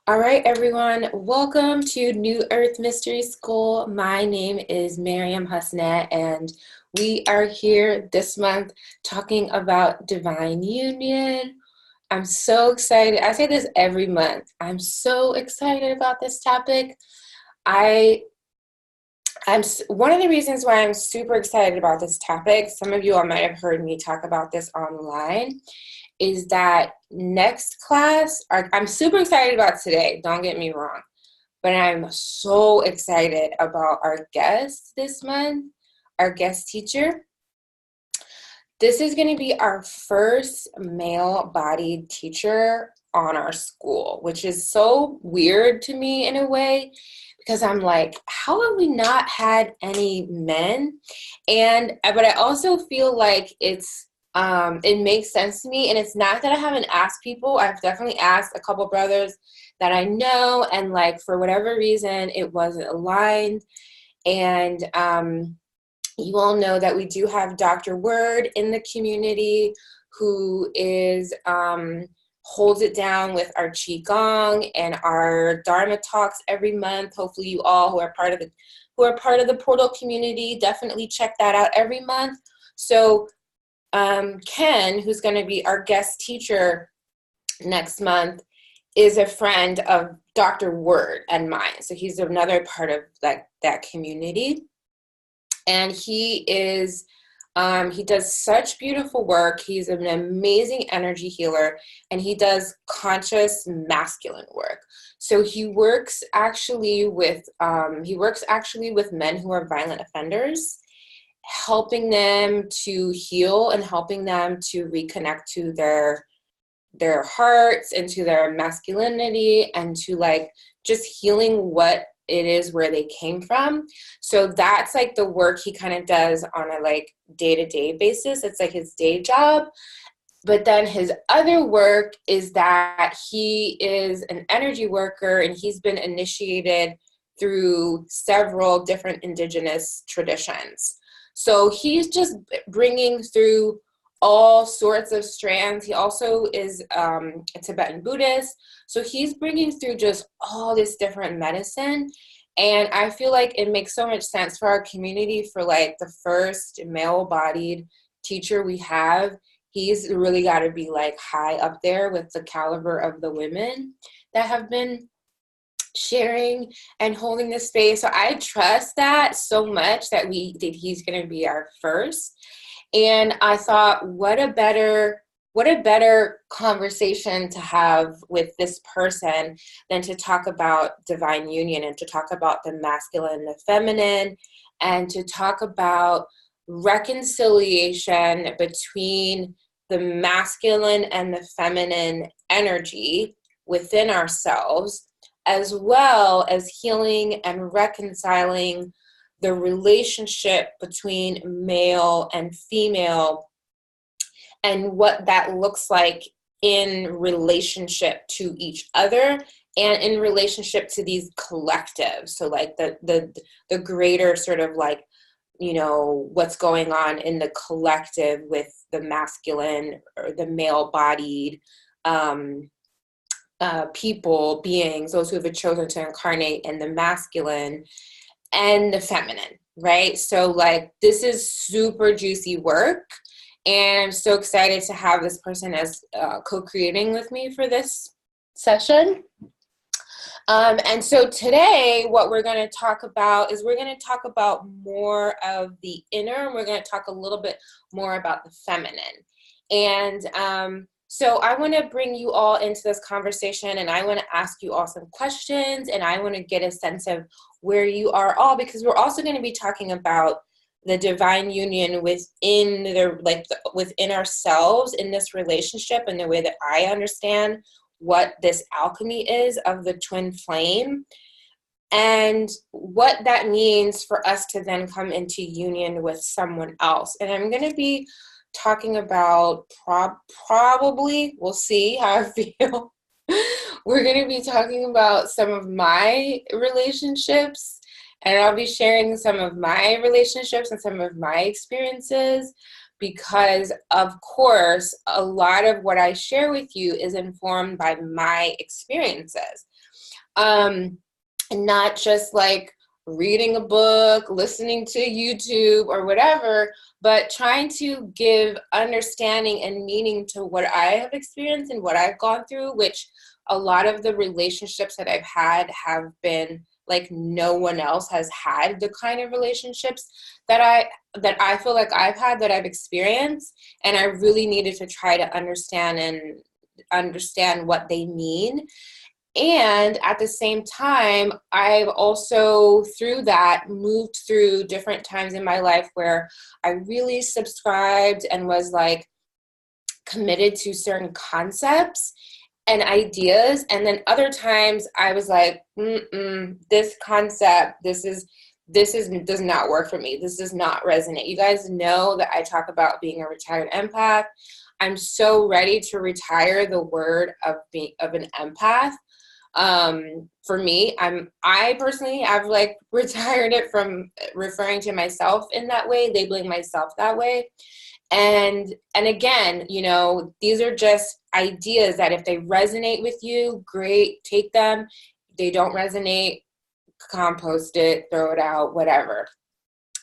All right, everyone, welcome to New Earth Mystery School. My name is Miriam Husnet, and we are here this month talking about divine union. I'm so excited. I say this every month. I'm so excited about this topic. I One of the reasons why I'm super excited about this topic, some of you all might have heard me talk about this online, is that next class, I'm super excited about today, don't get me wrong, but I'm so excited about our guest this month, our guest teacher. This is going to be our first male-bodied teacher on our school, which is so weird to me in a way because I'm like, how have we not had any men? But I also feel like it makes sense to me, and it's not that I haven't asked people. I've definitely asked a couple brothers that I know, and like for whatever reason, it wasn't aligned. And you all know that we do have Dr. Word in the community who is holds it down with our Qigong and our Dharma talks every month. Hopefully you all who are part of the portal community definitely check that out every month. So Ken, who's going to be our guest teacher next month, is a friend of Dr. Word and mine. So he's another part of that community. And he does such beautiful work. He's an amazing energy healer, and he does conscious masculine work. So he works actually with men who are violent offenders, helping them to heal and helping them to reconnect to their hearts and to their masculinity, and to like just healing what it is where they came from. So that's like the work he kind of does on a like day-to-day basis. It's like his day job. But then his other work is that he is an energy worker, and he's been initiated through several different indigenous traditions. So he's just bringing through all sorts of strands. He also is a Tibetan Buddhist. So he's bringing through just all this different medicine. And I feel like it makes so much sense for our community, for like the first male-bodied teacher we have. He's really got to be like high up there with the caliber of the women that have been sharing and holding this space. So I trust that so much that he's going to be our first. And I thought, what a better conversation to have with this person than to talk about divine union, and to talk about the masculine and the feminine, and to talk about reconciliation between the masculine and the feminine energy within ourselves, as well as healing and reconciling the relationship between male and female, and what that looks like in relationship to each other and in relationship to these collectives. So like the greater sort of like, you know, what's going on in the collective with the masculine or the male-bodied people, beings, those who have chosen to incarnate in the masculine and the feminine, right? So like this is super juicy work, and I'm so excited to have this person as co-creating with me for this session. And so today what we're going to talk about is we're going to talk about more of the inner, and we're going to talk a little bit more about the feminine. And so I want to bring you all into this conversation, and I want to ask you all some questions, and I want to get a sense of where you are all, because we're also going to be talking about the divine union within ourselves in this relationship, and the way that I understand what this alchemy is of the twin flame, and what that means for us to then come into union with someone else. And I'm going to be talking about probably, we'll see how I feel. We're going to be talking about some of my relationships, and I'll be sharing some of my relationships and some of my experiences. because, of course, a lot of what I share with you is informed by my experiences. Not just like reading a book, listening to YouTube or whatever, but trying to give understanding and meaning to what I have experienced and what I've gone through, which a lot of the relationships that I've had have been like no one else has had the kind of relationships that I feel like I've had, that I've experienced, and I really needed to try to understand what they mean. And at the same time, I've also, through that, moved through different times in my life where I really subscribed and was like committed to certain concepts and ideas. And then other times I was like, this concept, this does not work for me. This does not resonate. You guys know that I talk about being a retired empath. I'm so ready to retire the word of an empath. For me, I personally, I've like retired it from referring to myself in that way, labeling myself that way. And again, you know, these are just ideas that if they resonate with you, great, take them. They don't resonate, compost it, throw it out, whatever,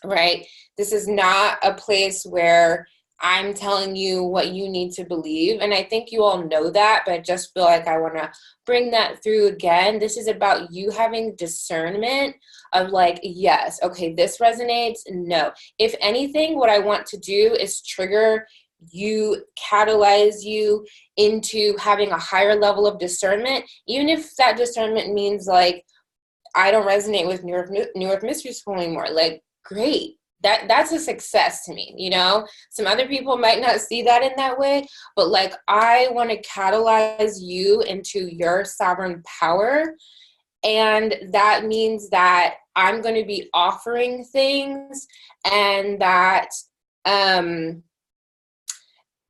right? This is not a place where I'm telling you what you need to believe. And I think you all know that, but I just feel like I want to bring that through again. This is about you having discernment of like, yes, okay, this resonates. No. If anything, what I want to do is trigger you, catalyze you into having a higher level of discernment, even if that discernment means like, I don't resonate with New Earth Mystery School anymore. Like, great. That's a success to me, you know? Some other people might not see that in that way, but like, I want to catalyze you into your sovereign power. And that means that I'm going to be offering things, and that,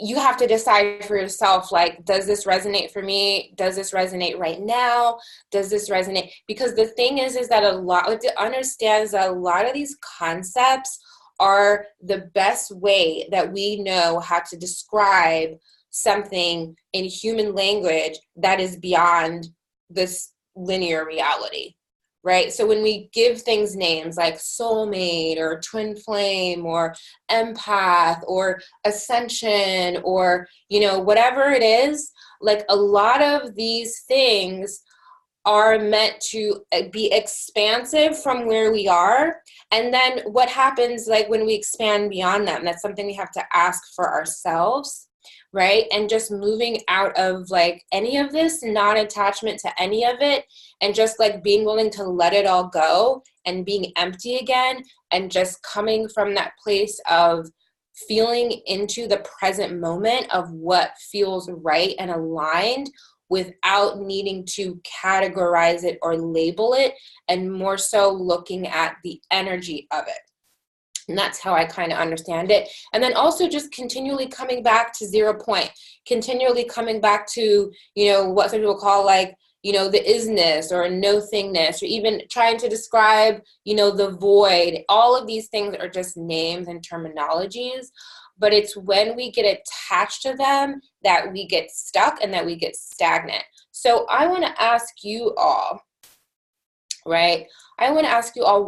you have to decide for yourself, like, does this resonate for me? Does this resonate right now? Does this resonate? Because the thing is that it understands that a lot of these concepts are the best way that we know how to describe something in human language that is beyond this linear reality. Right? So when we give things names like soulmate or twin flame or empath or ascension or, you know, whatever it is, like a lot of these things are meant to be expansive from where we are. And then what happens like when we expand beyond them? That's something we have to ask for ourselves. Right? And just moving out of like any of this, non-attachment to any of it, and just like being willing to let it all go and being empty again, and just coming from that place of feeling into the present moment of what feels right and aligned without needing to categorize it or label it, and more so looking at the energy of it. And that's how I kind of understand it. And then also just continually coming back to 0 point, continually coming back to, you know, what some people call like, you know, the isness or no thingness, or even trying to describe, you know, the void. All of these things are just names and terminologies, but it's when we get attached to them that we get stuck and that we get stagnant. So I want to ask you all, right? I want to ask you all,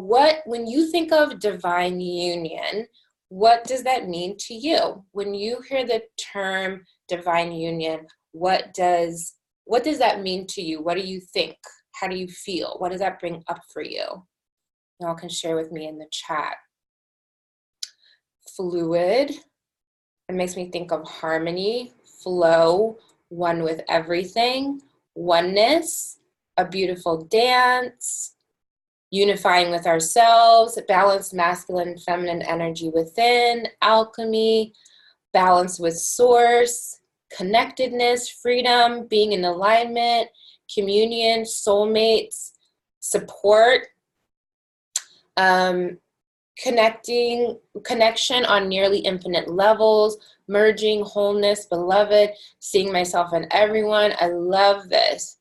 when you think of divine union, what does that mean to you? When you hear the term divine union, what does that mean to you? What do you think? How do you feel? What does that bring up for you? Y'all can share with me in the chat. Fluid. It makes me think of harmony, flow, one with everything, oneness, a beautiful dance, unifying with ourselves, balanced masculine, feminine energy within, alchemy, balance with source, connectedness, freedom, being in alignment, communion, soulmates, support, connection on nearly infinite levels, merging, wholeness, beloved, seeing myself in everyone. I love this.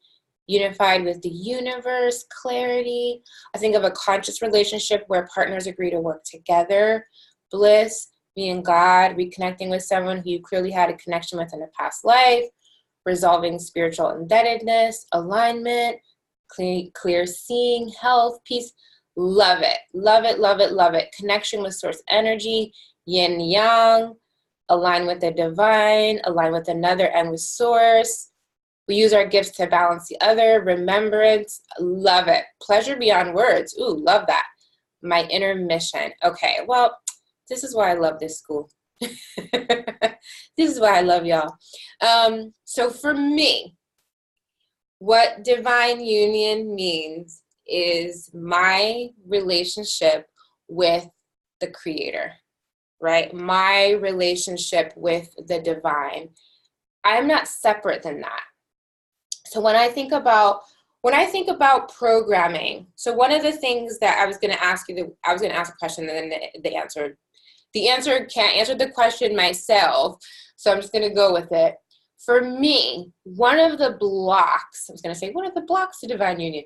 Unified with the universe, clarity. I think of a conscious relationship where partners agree to work together, bliss, meaning God, reconnecting with someone who you clearly had a connection with in a past life, resolving spiritual indebtedness, alignment, clear seeing, health, peace. Love it, love it, love it, love it. Connection with source energy, yin yang, align with the divine, align with another and with source. We use our gifts to balance the other, remembrance, love it. Pleasure beyond words, ooh, love that. My inner mission. Okay, well, this is why I love this school. This is why I love y'all. So for me, what divine union means is my relationship with the Creator, right? My relationship with the divine. I'm not separate than that. So when I think about programming, so one of the things that I was going to ask you, I was going to ask a question and then the answer can't answer the question myself. So I'm just going to go with it. For me, one of the blocks to divine union.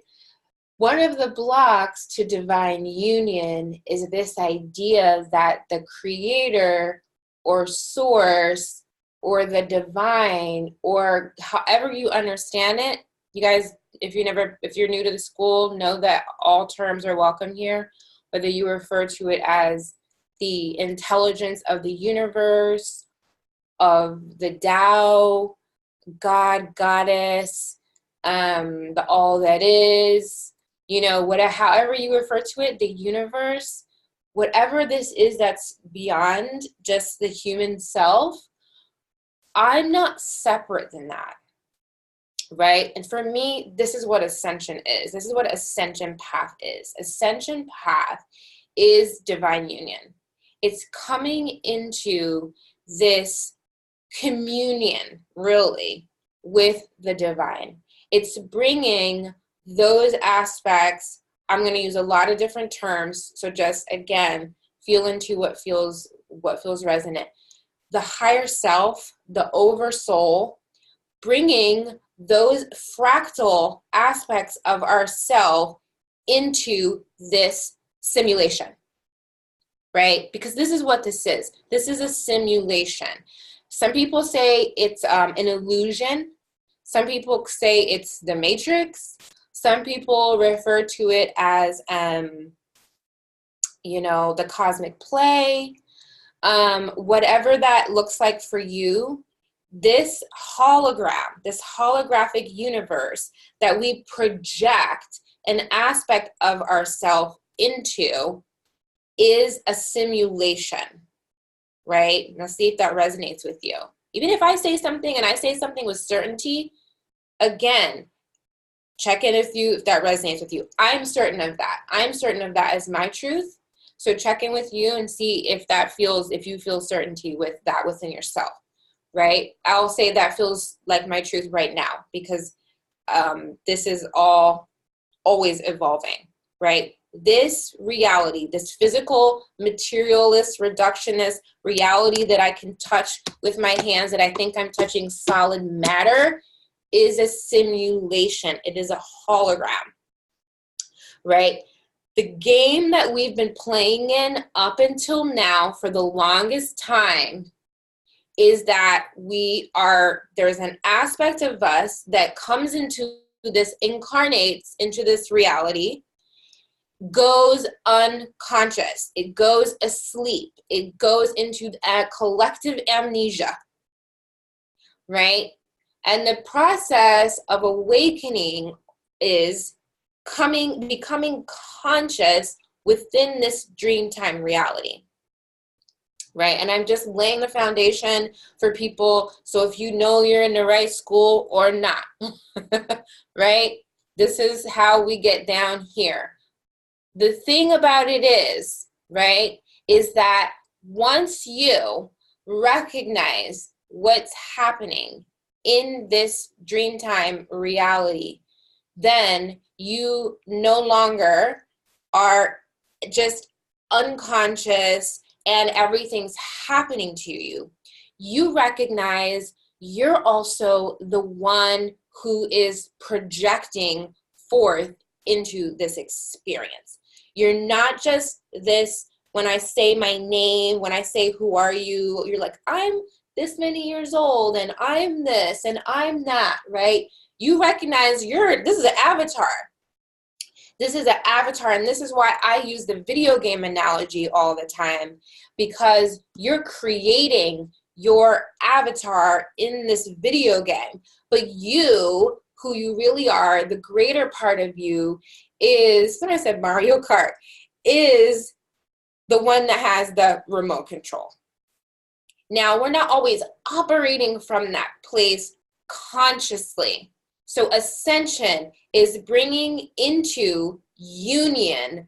One of the blocks to divine union is this idea that the Creator or source or the divine, or however you understand it, you guys, if you're new to the school, know that all terms are welcome here, whether you refer to it as the intelligence of the universe, of the Tao, God, goddess, the all that is, however you refer to it, the universe, whatever this is that's beyond just the human self, I'm not separate than that, right? And for me, this is what ascension is. This is what ascension path is. Ascension path is divine union. It's coming into this communion, really, with the divine. It's bringing those aspects. I'm going to use a lot of different terms, so just, again, feel into what feels resonant. The higher self, the oversoul, bringing those fractal aspects of ourself into this simulation, right? Because this is what this is. This is a simulation. Some people say it's an illusion. Some people say it's the Matrix. Some people refer to it as, the cosmic play. Whatever that looks like for you, this holographic universe that we project an aspect of ourselves into is a simulation, right? Now see if that resonates with you. Even if I say something and I say something with certainty, again, check in if that resonates with you. I'm certain of that. I'm certain of that as my truth. So check in with you and see if you feel certainty with that within yourself, right? I'll say that feels like my truth right now because this is all always evolving, right? This reality, this physical, materialist, reductionist reality that I can touch with my hands, that I think I'm touching solid matter, is a simulation. It is a hologram, right? The game that we've been playing in up until now for the longest time is that there's an aspect of us that comes into this, incarnates into this reality, goes unconscious, it goes asleep, it goes into a collective amnesia, right? And the process of awakening is becoming conscious within this dreamtime reality, right? And I'm just laying the foundation for people, so if you know you're in the right school or not, right? This is how we get down here. The thing about it is, right, is that once you recognize what's happening in this dreamtime reality, then you no longer are just unconscious and everything's happening to you. You recognize you're also the one who is projecting forth into this experience. You're not just this when I say my name, when I say, who are you? You're like, I'm this many years old and I'm this and I'm that, right? You recognize this is an avatar. This is an avatar, and this is why I use the video game analogy all the time, because you're creating your avatar in this video game. But you, who you really are, the greater part of you is, when I said Mario Kart, is the one that has the remote control. Now, we're not always operating from that place consciously. So ascension is bringing into union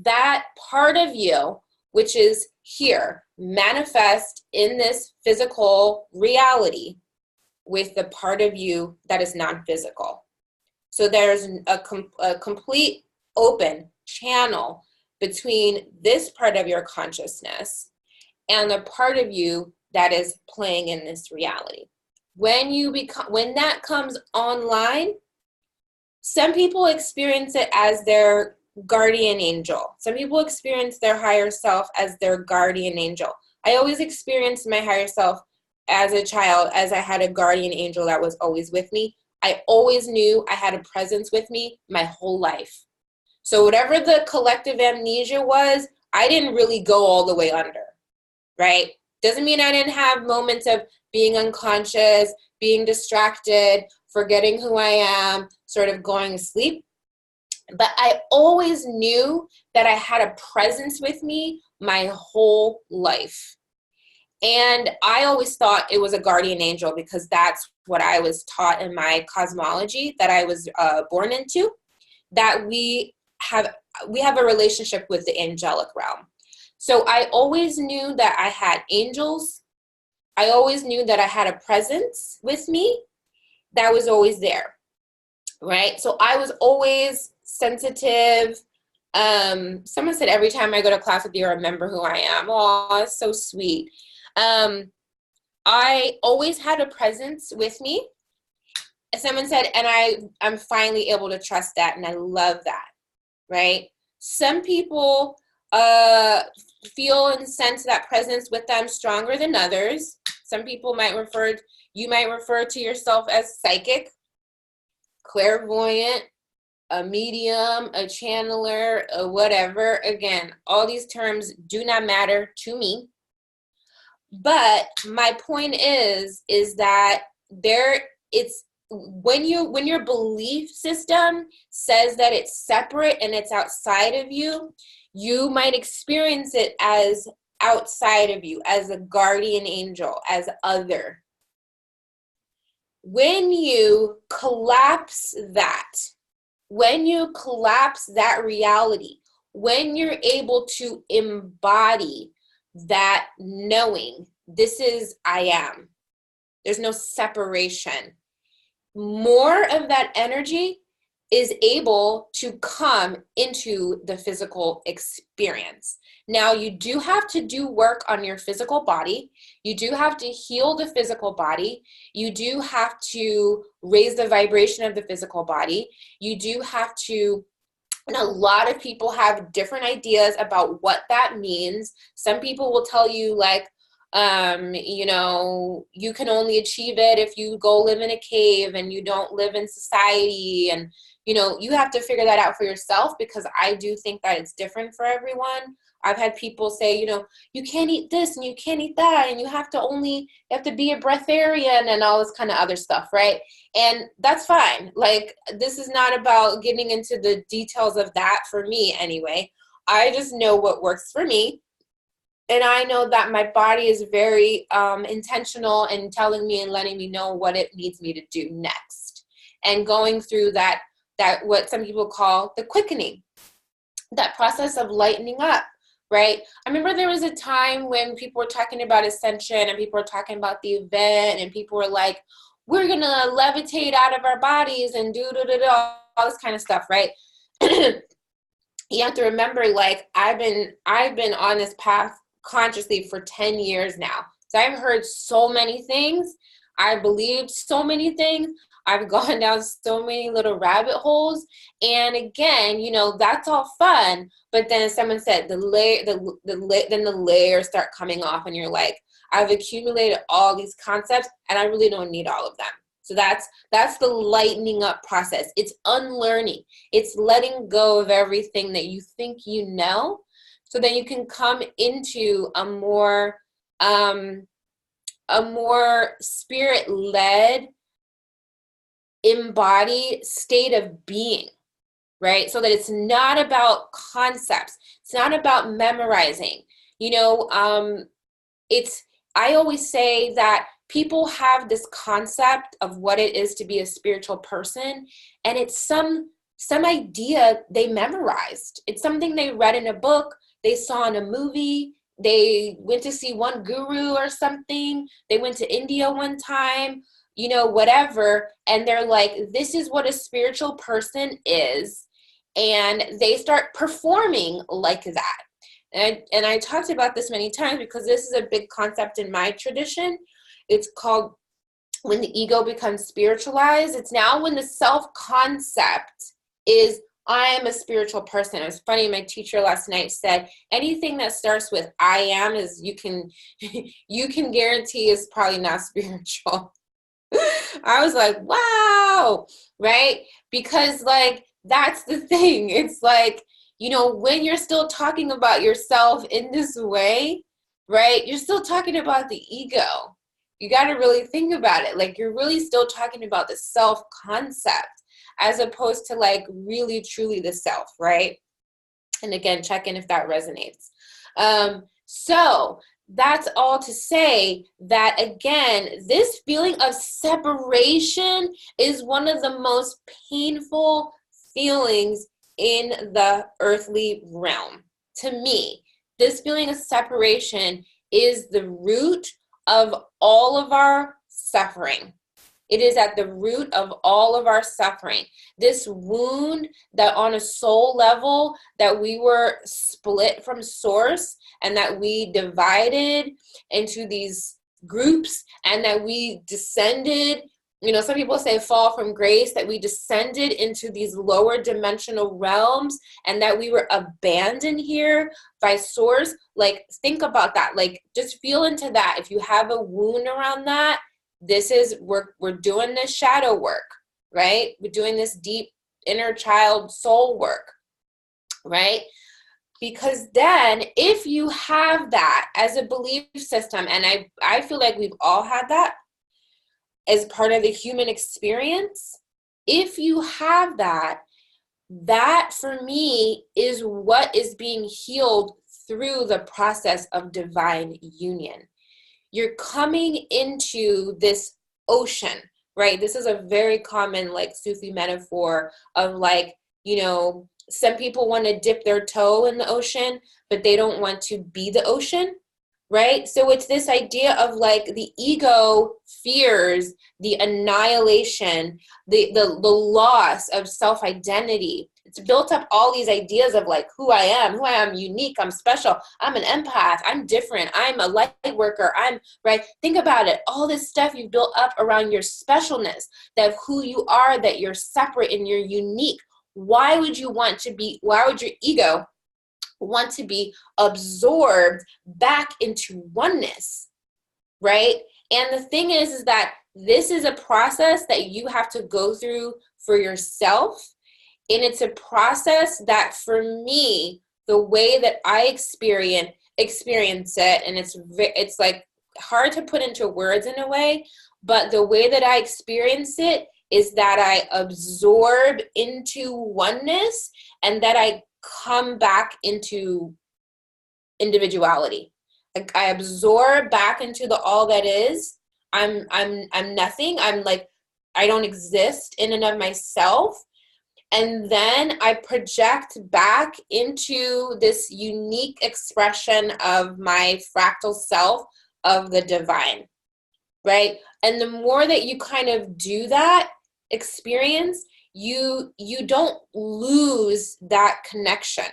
that part of you, which is here, manifest in this physical reality, with the part of you that is non-physical. So there's a complete open channel between this part of your consciousness and the part of you that is playing in this reality. When that comes online, some people experience it as their guardian angel. Some people experience their higher self as their guardian angel. I always experienced my higher self as a child as I had a guardian angel that was always with me. I always knew I had a presence with me my whole life. So whatever the collective amnesia was, I didn't really go all the way under, right? Doesn't mean I didn't have moments of being unconscious, being distracted, forgetting who I am, sort of going to sleep. But I always knew that I had a presence with me my whole life. And I always thought it was a guardian angel because that's what I was taught in my cosmology that I was born into, that we have a relationship with the angelic realm. So I always knew that I had angels. I always knew that I had a presence with me that was always there, right? So I was always sensitive. Someone said, every time I go to class with you, I remember who I am. Oh, it's so sweet. I always had a presence with me. Someone said, and I'm finally able to trust that, and I love that, right? Some people feel and sense that presence with them stronger than others. Some people you might refer to yourself as psychic, clairvoyant, a medium, a channeler, a whatever. Again, all these terms do not matter to me. But my point is that when your belief system says that it's separate and it's outside of you, you might experience it as outside of you, as a guardian angel, as other. When you collapse that reality, when you're able to embody that knowing, this is I am, there's no separation, more of that energy is able to come into the physical experience. Now, you do have to do work on your physical body. You do have to heal the physical body. You do have to raise the vibration of the physical body. You do have to, and a lot of people have different ideas about what that means. Some people will tell you, like, you can only achieve it if you go live in a cave and you don't live in society. And, you have to figure that out for yourself, because I do think that it's different for everyone. I've had people say, you can't eat this and you can't eat that, and you have to be a breatharian and all this kind of other stuff, right? And that's fine. Like, this is not about getting into the details of that for me anyway. I just know what works for me. And I know that my body is very intentional in telling me and letting me know what it needs me to do next. And going through that what some people call the quickening, that process of lightening up, right? I remember there was a time when people were talking about ascension and people were talking about the event, and people were like, we're going to levitate out of our bodies and all this kind of stuff, right? You have to remember, like, I've been on this path consciously for 10 years now. So I've heard so many things. I believed so many things. I've gone down so many little rabbit holes. And again, you know, that's all fun. But then someone said then the layers start coming off and you're like, I've accumulated all these concepts and I really don't need all of them. So that's the lightening up process. It's unlearning. It's letting go of everything that you think you know, so that you can come into a more spirit-led, embodied state of being, right? So that it's not about concepts. It's not about memorizing. You know, I always say that people have this concept of what it is to be a spiritual person, and it's some idea they memorized. It's something they read in a book, they saw in a movie, they went to see one guru or something, they went to India one time, you know, whatever, and they're like, this is what a spiritual person is, and they start performing like that. And I talked about this many times because this is a big concept in my tradition. It's called when the ego becomes spiritualized. It's now when the self-concept is, I am a spiritual person. It was funny, my teacher last night said, anything that starts with I am is you can guarantee is probably not spiritual. I was like, wow, right? Because like, that's the thing. It's like, you know, when you're still talking about yourself in this way, right, you're still talking about the ego. You got to really think about it. Like, you're really still talking about the self-concept as opposed to like really, truly the self, right? And again, check in if that resonates. So that's all to say that, again, this feeling of separation is one of the most painful feelings in the earthly realm. To me, this feeling of separation is the root of all of our suffering. It is at the root of all of our suffering. This wound that on a soul level, that we were split from source and that we divided into these groups and that we descended, you know, some people say fall from grace, that we descended into these lower dimensional realms and that we were abandoned here by source. Like, think about that. Like, just feel into that. If you have a wound around that, this is, we're doing this shadow work, right? We're doing this deep inner child soul work, right? Because then if you have that as a belief system, and I feel like we've all had that as part of the human experience, if you have that, that for me is what is being healed through the process of divine union. You're coming into this ocean, right? This is a very common like Sufi metaphor of like, you know, some people want to dip their toe in the ocean, but they don't want to be the ocean, right? So it's this idea of like the ego fears the annihilation, the loss of self-identity. It's built up all these ideas of like who I am unique, I'm special, I'm an empath, I'm different, I'm a light worker, I'm right. Think about it. All this stuff you built up around your specialness, that who you are, that you're separate and you're unique. Why would your ego want to be absorbed back into oneness, right? And the thing is that this is a process that you have to go through for yourself. And it's a process that for me, the way that I experience it, and it's like hard to put into words in a way, but the way that I experience it is that I absorb into oneness and that I come back into individuality. Like I absorb back into the all that is. I'm nothing. I'm like, I don't exist in and of myself. And then I project back into this unique expression of my fractal self of the divine, right? And the more that you kind of do that experience, you don't lose that connection,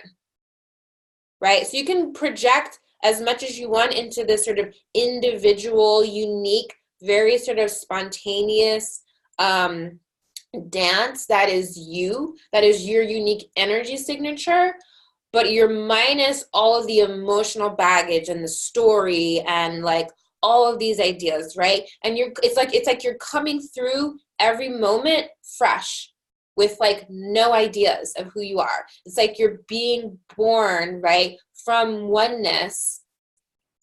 right? So you can project as much as you want into this sort of individual, unique, very sort of spontaneous dance that is you, that is your unique energy signature, but you're minus all of the emotional baggage and the story and like all of these ideas, right? And it's like you're coming through every moment fresh with like no ideas of who you are. It's like you're being born, right, from oneness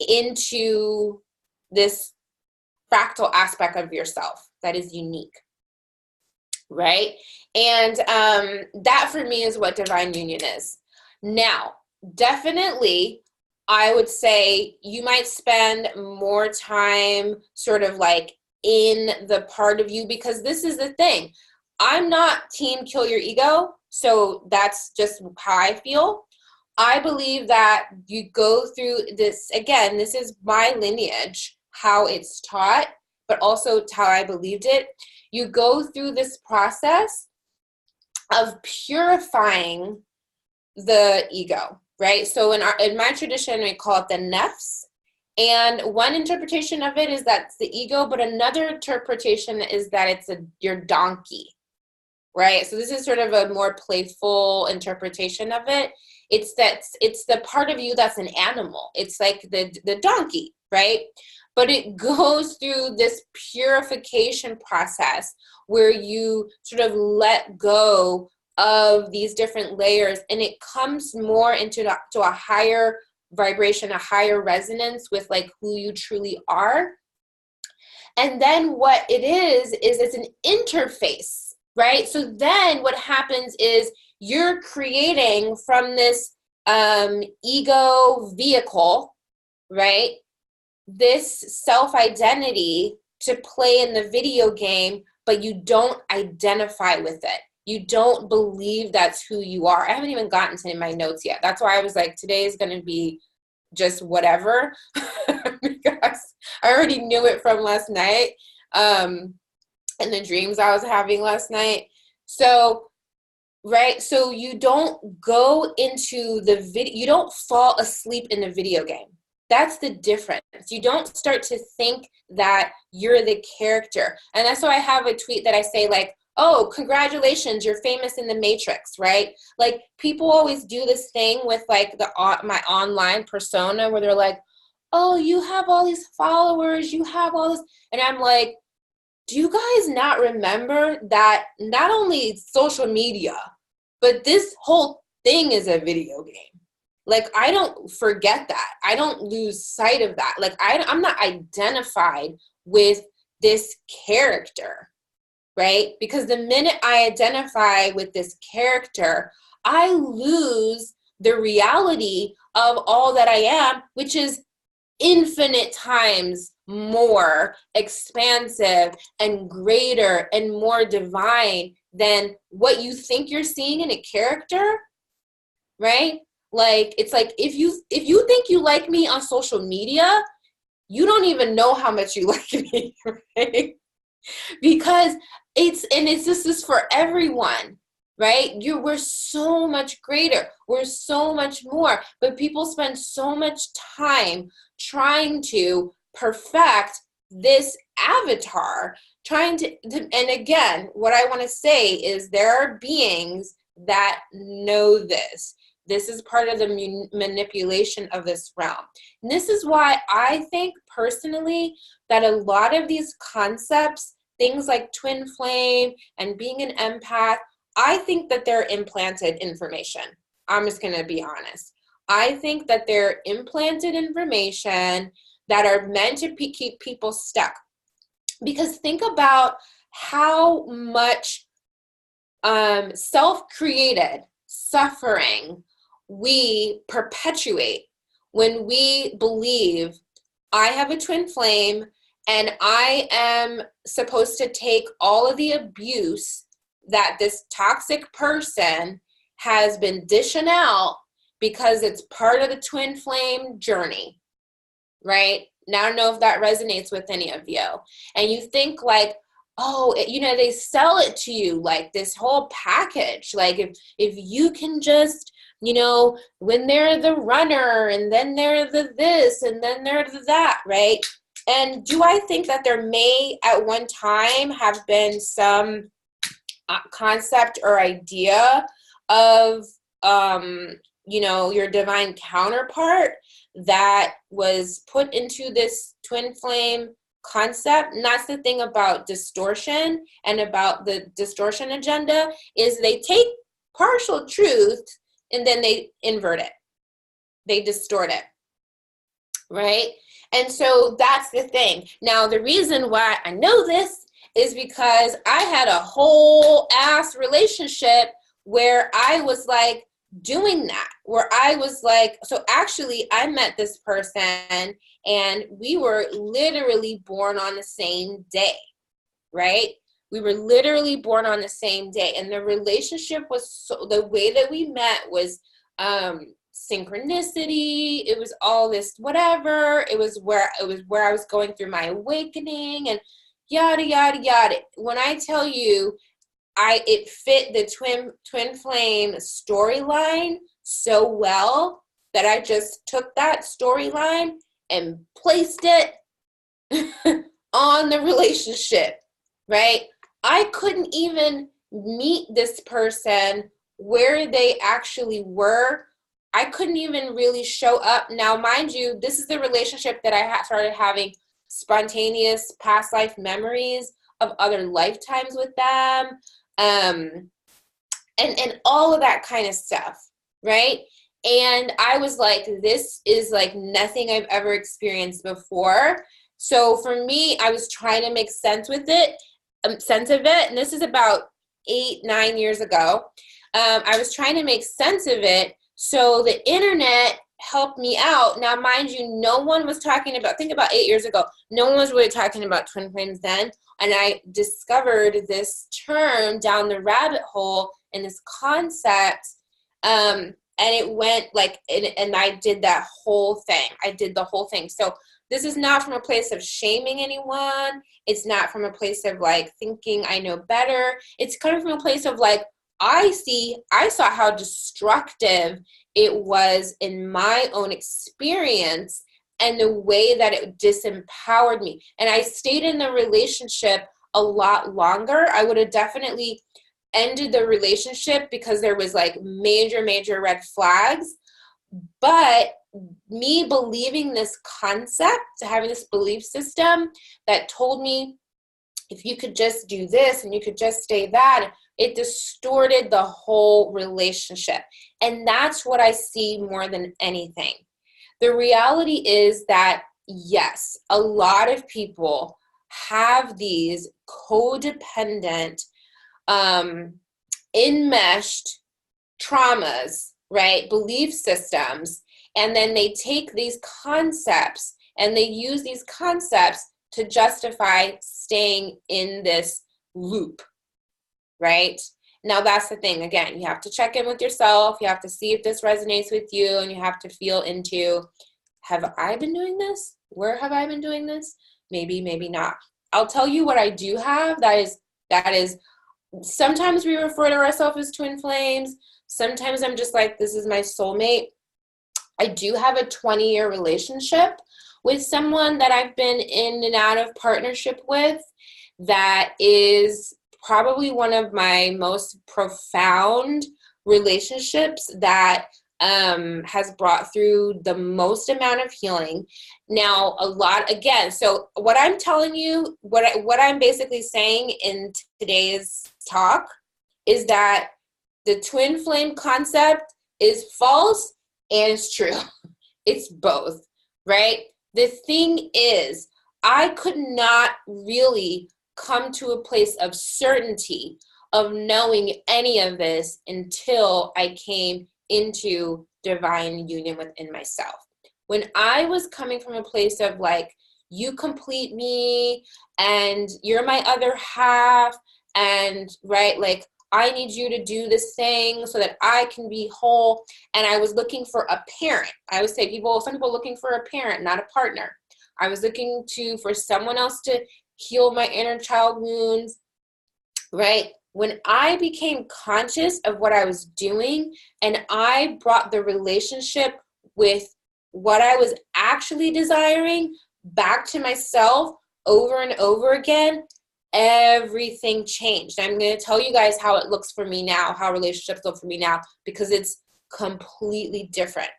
into this fractal aspect of yourself that is unique, right? And that for me is what divine union is. Now, definitely, I would say you might spend more time sort of like in the part of you, because this is the thing. I'm not team kill your ego, so that's just how I feel. I believe that you go through this, again, this is my lineage, how it's taught, but also how I believed it. You go through this process of purifying the ego, right? So in my tradition, we call it the nefs. And one interpretation of it is that it's the ego, but another interpretation is that it's your donkey, right? So this is sort of a more playful interpretation of it. It's the part of you that's an animal. It's like the donkey, right? But it goes through this purification process where you sort of let go of these different layers, and it comes more into to a higher vibration, a higher resonance with like who you truly are. And then what it is it's an interface, right? So then what happens is you're creating from this ego vehicle, right, this self-identity to play in the video game, but you don't identify with it. You don't believe that's who you are. I haven't even gotten to my notes yet. That's why I was like, today is going to be just whatever, because I already knew it from last night, and the dreams I was having last night. So, right, so you don't go into the video, you don't fall asleep in the video game. That's the difference. You don't start to think that you're the character. And that's why I have a tweet that I say like, oh, congratulations, you're famous in the Matrix, right? Like people always do this thing with like my online persona where they're like, oh, you have all these followers, you have all this. And I'm like, do you guys not remember that not only social media, but this whole thing is a video game? Like, I don't forget that. I don't lose sight of that. Like, I'm not identified with this character, right? Because the minute I identify with this character, I lose the reality of all that I am, which is infinite times more expansive and greater and more divine than what you think you're seeing in a character, right? Like, it's like if you think you like me on social media, you don't even know how much you like me, right? Because it's just this for everyone, right? We're so much greater. We're so much more. But people spend so much time trying to perfect this avatar, trying to and again, what I want to say is there are beings that know this. This is part of the manipulation of this realm. And this is why I think personally that a lot of these concepts, things like twin flame and being an empath, I think that they're implanted information. I'm just going to be honest. I think that they're implanted information that are meant to keep people stuck. Because think about how much self-created suffering we perpetuate when we believe I have a twin flame and I am supposed to take all of the abuse that this toxic person has been dishing out because it's part of the twin flame journey, right? Now I don't know if that resonates with any of you. And you think like, oh, they sell it to you like this whole package. Like if you can just, when they're the runner and then they're the this and then they're the that, right? And do I think that there may at one time have been some concept or idea of, your divine counterpart that was put into this twin flame concept? And that's the thing about distortion and about the distortion agenda, is they take partial truth and then they invert it. They distort it, right? And so that's the thing. Now, the reason why I know this is because I had a whole ass relationship where I was like doing that, where I was like, so actually I met this person and we were literally born on the same day, right? We were literally born on the same day. And the relationship was, so the way that we met was synchronicity. It was all this whatever. It was where I was going through my awakening and yada yada yada. When I tell you, it fit the twin flame storyline so well that I just took that storyline and placed it on the relationship, right? I couldn't even meet this person where they actually were. I couldn't even really show up. Now, mind you, this is the relationship that I started having spontaneous past life memories of other lifetimes with them, and all of that kind of stuff, right? And I was like, this is like nothing I've ever experienced before. So for me, I was trying to make sense of it. And this is about 8-9 years ago. I was trying to make sense of it. So the internet helped me out. Now, mind you, no one was talking about, think about 8 years ago, no one was really talking about twin flames then. And I discovered this term down the rabbit hole and this concept. And it went like, and I did that whole thing. I did the whole thing. So this is not from a place of shaming anyone. It's not from a place of like thinking I know better. It's coming from a place of like, I saw how destructive it was in my own experience and the way that it disempowered me. And I stayed in the relationship a lot longer. I would have definitely ended the relationship because there was like major, major red flags. But me believing this concept, having this belief system that told me if you could just do this and you could just stay that, it distorted the whole relationship. And that's what I see more than anything. The reality is that, yes, a lot of people have these codependent, enmeshed traumas, right? Belief systems. And then they take these concepts and they use these concepts to justify staying in this loop, right? Now, that's the thing. Again, you have to check in with yourself. You have to see if this resonates with you, and you have to feel into, have I been doing this? Where have I been doing this? Maybe, maybe not. I'll tell you what I do have. That is, sometimes we refer to ourselves as twin flames. Sometimes I'm just like, this is my soulmate. I do have a 20-year relationship with someone that I've been in and out of partnership with that is probably one of my most profound relationships that has brought through the most amount of healing. Now, a lot, again, so what I'm telling you, what I'm basically saying in today's talk is that the twin flame concept is false and it's true. It's both, right? The thing is, I could not really come to a place of certainty of knowing any of this until I came into divine union within myself. When I was coming from a place of like, you complete me and you're my other half, and right, like, I need you to do this thing so that I can be whole. And I was looking for a parent. I would say some people looking for a parent, not a partner. I was looking for someone else to heal my inner child wounds, right? When I became conscious of what I was doing and I brought the relationship with what I was actually desiring, back to myself over and over again, everything changed. I'm going to tell you guys how it looks for me now, how relationships look for me now, because it's completely different.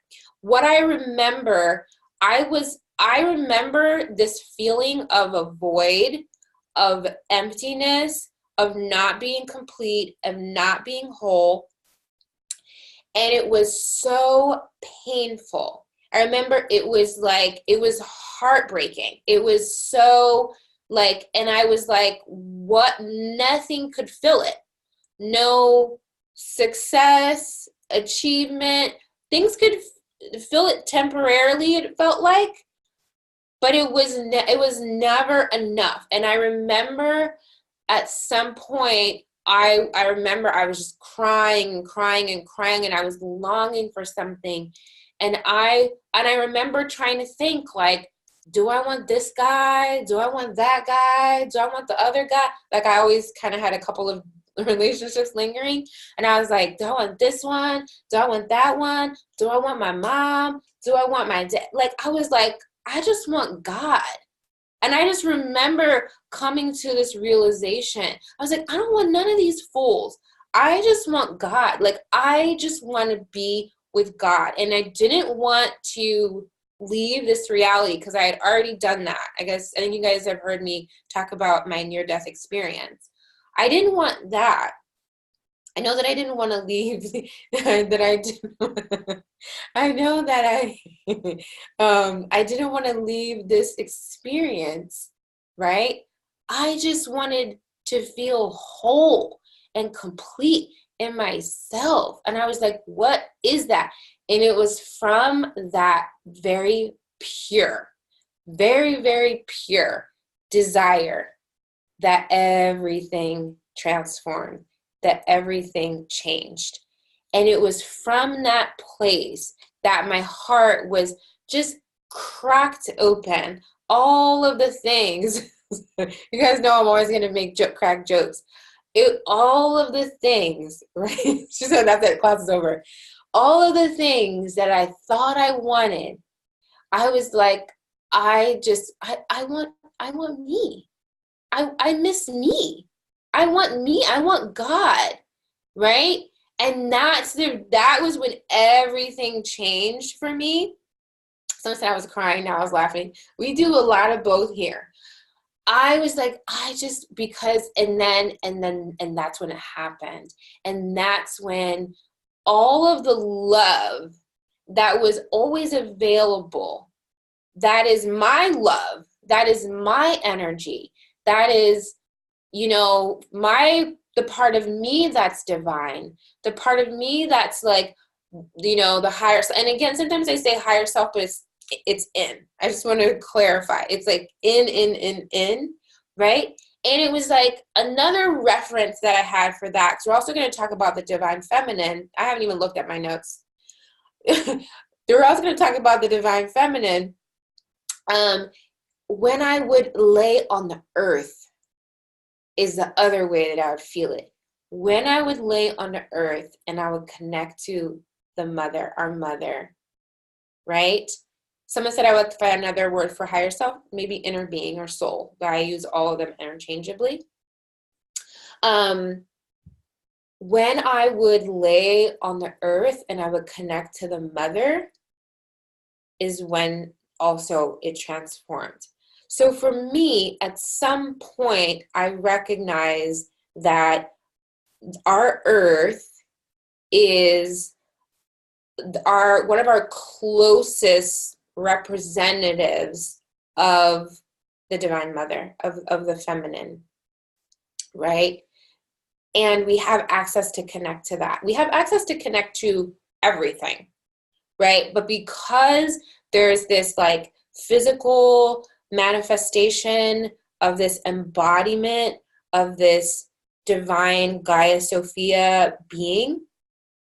What I remember, I remember this feeling of a void, of emptiness, of not being complete, of not being whole. And it was so painful. I remember it was heartbreaking. It was so like, and I was like, what? Nothing could fill it. No success, achievement, things could fill it temporarily, it felt like, but it was never enough. And I remember at some point, I remember I was just crying and crying and crying, and I was longing for something. And I remember trying to think, like, do I want this guy? Do I want that guy? Do I want the other guy? Like, I always kind of had a couple of relationships lingering, and I was like, do I want this one? Do I want that one? Do I want my mom? Do I want my dad? Like, I was like, I just want God. And I just remember coming to this realization. I was like, I don't want none of these fools. I just want God. Like, I just want to be with God. And I didn't want to leave this reality because I had already done that. I think you guys have heard me talk about my near-death experience. I didn't want that. I know that I didn't want to leave, that I didn't, I know that I didn't want to leave this experience, right? I just wanted to feel whole and complete in myself. And I was like, what is that? And it was from that very pure, very, very pure desire that everything transformed, that everything changed. And it was from that place that my heart was just cracked open. All of the things, you guys know I'm always going to make crack jokes. All of the things, right? She said that's it, class is over. All of the things that I thought I wanted, I was like, I want me. I miss me. I want me. I want God, right? And that was when everything changed for me. Someone said I was crying, now I was laughing. We do a lot of both here. I was like, and that's when it happened. And that's when all of the love that was always available, that is my love, that is my energy, that is, the part of me that's divine, the part of me that's like, the higher. And again, sometimes I say higher self, but it's in. I just want to clarify. It's like in, right? And it was like another reference that I had for that, because we're also going to talk about the divine feminine. I haven't even looked at my notes. We're also going to talk about the divine feminine. When I would lay on the earth is the other way that I would feel it. When I would lay on the earth and I would connect to the mother, our mother, right? Someone said I would find another word for higher self, maybe inner being or soul, but I use all of them interchangeably. When I would lay on the earth and I would connect to the mother is when also it transformed. So for me, at some point, I recognize that our earth is one of our closest representatives of the divine mother, of the feminine, right? And we have access to connect to that. We have access to connect to everything, right? But because there's this like physical manifestation of this embodiment of this divine Gaia Sophia being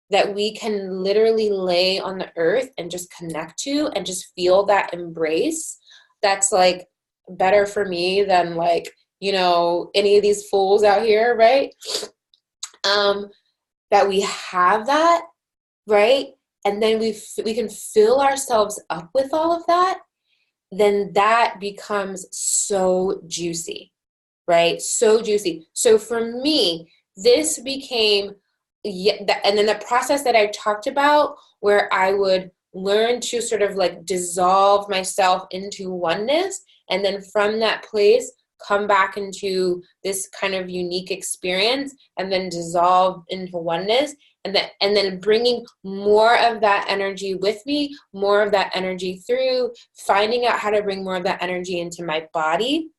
that we can literally lay on the earth and just connect to and just feel that embrace, that's like better for me than like, any of these fools out here, right? That we have that, right? And then we can fill ourselves up with all of that. then that becomes so juicy, right? So juicy. So for me, this became, and then the process that I talked about where I would learn to sort of like dissolve myself into oneness, and then from that place come back into this kind of unique experience, and then dissolve into oneness, and then bringing more of that energy with me, more of that energy through, finding out how to bring more of that energy into my body,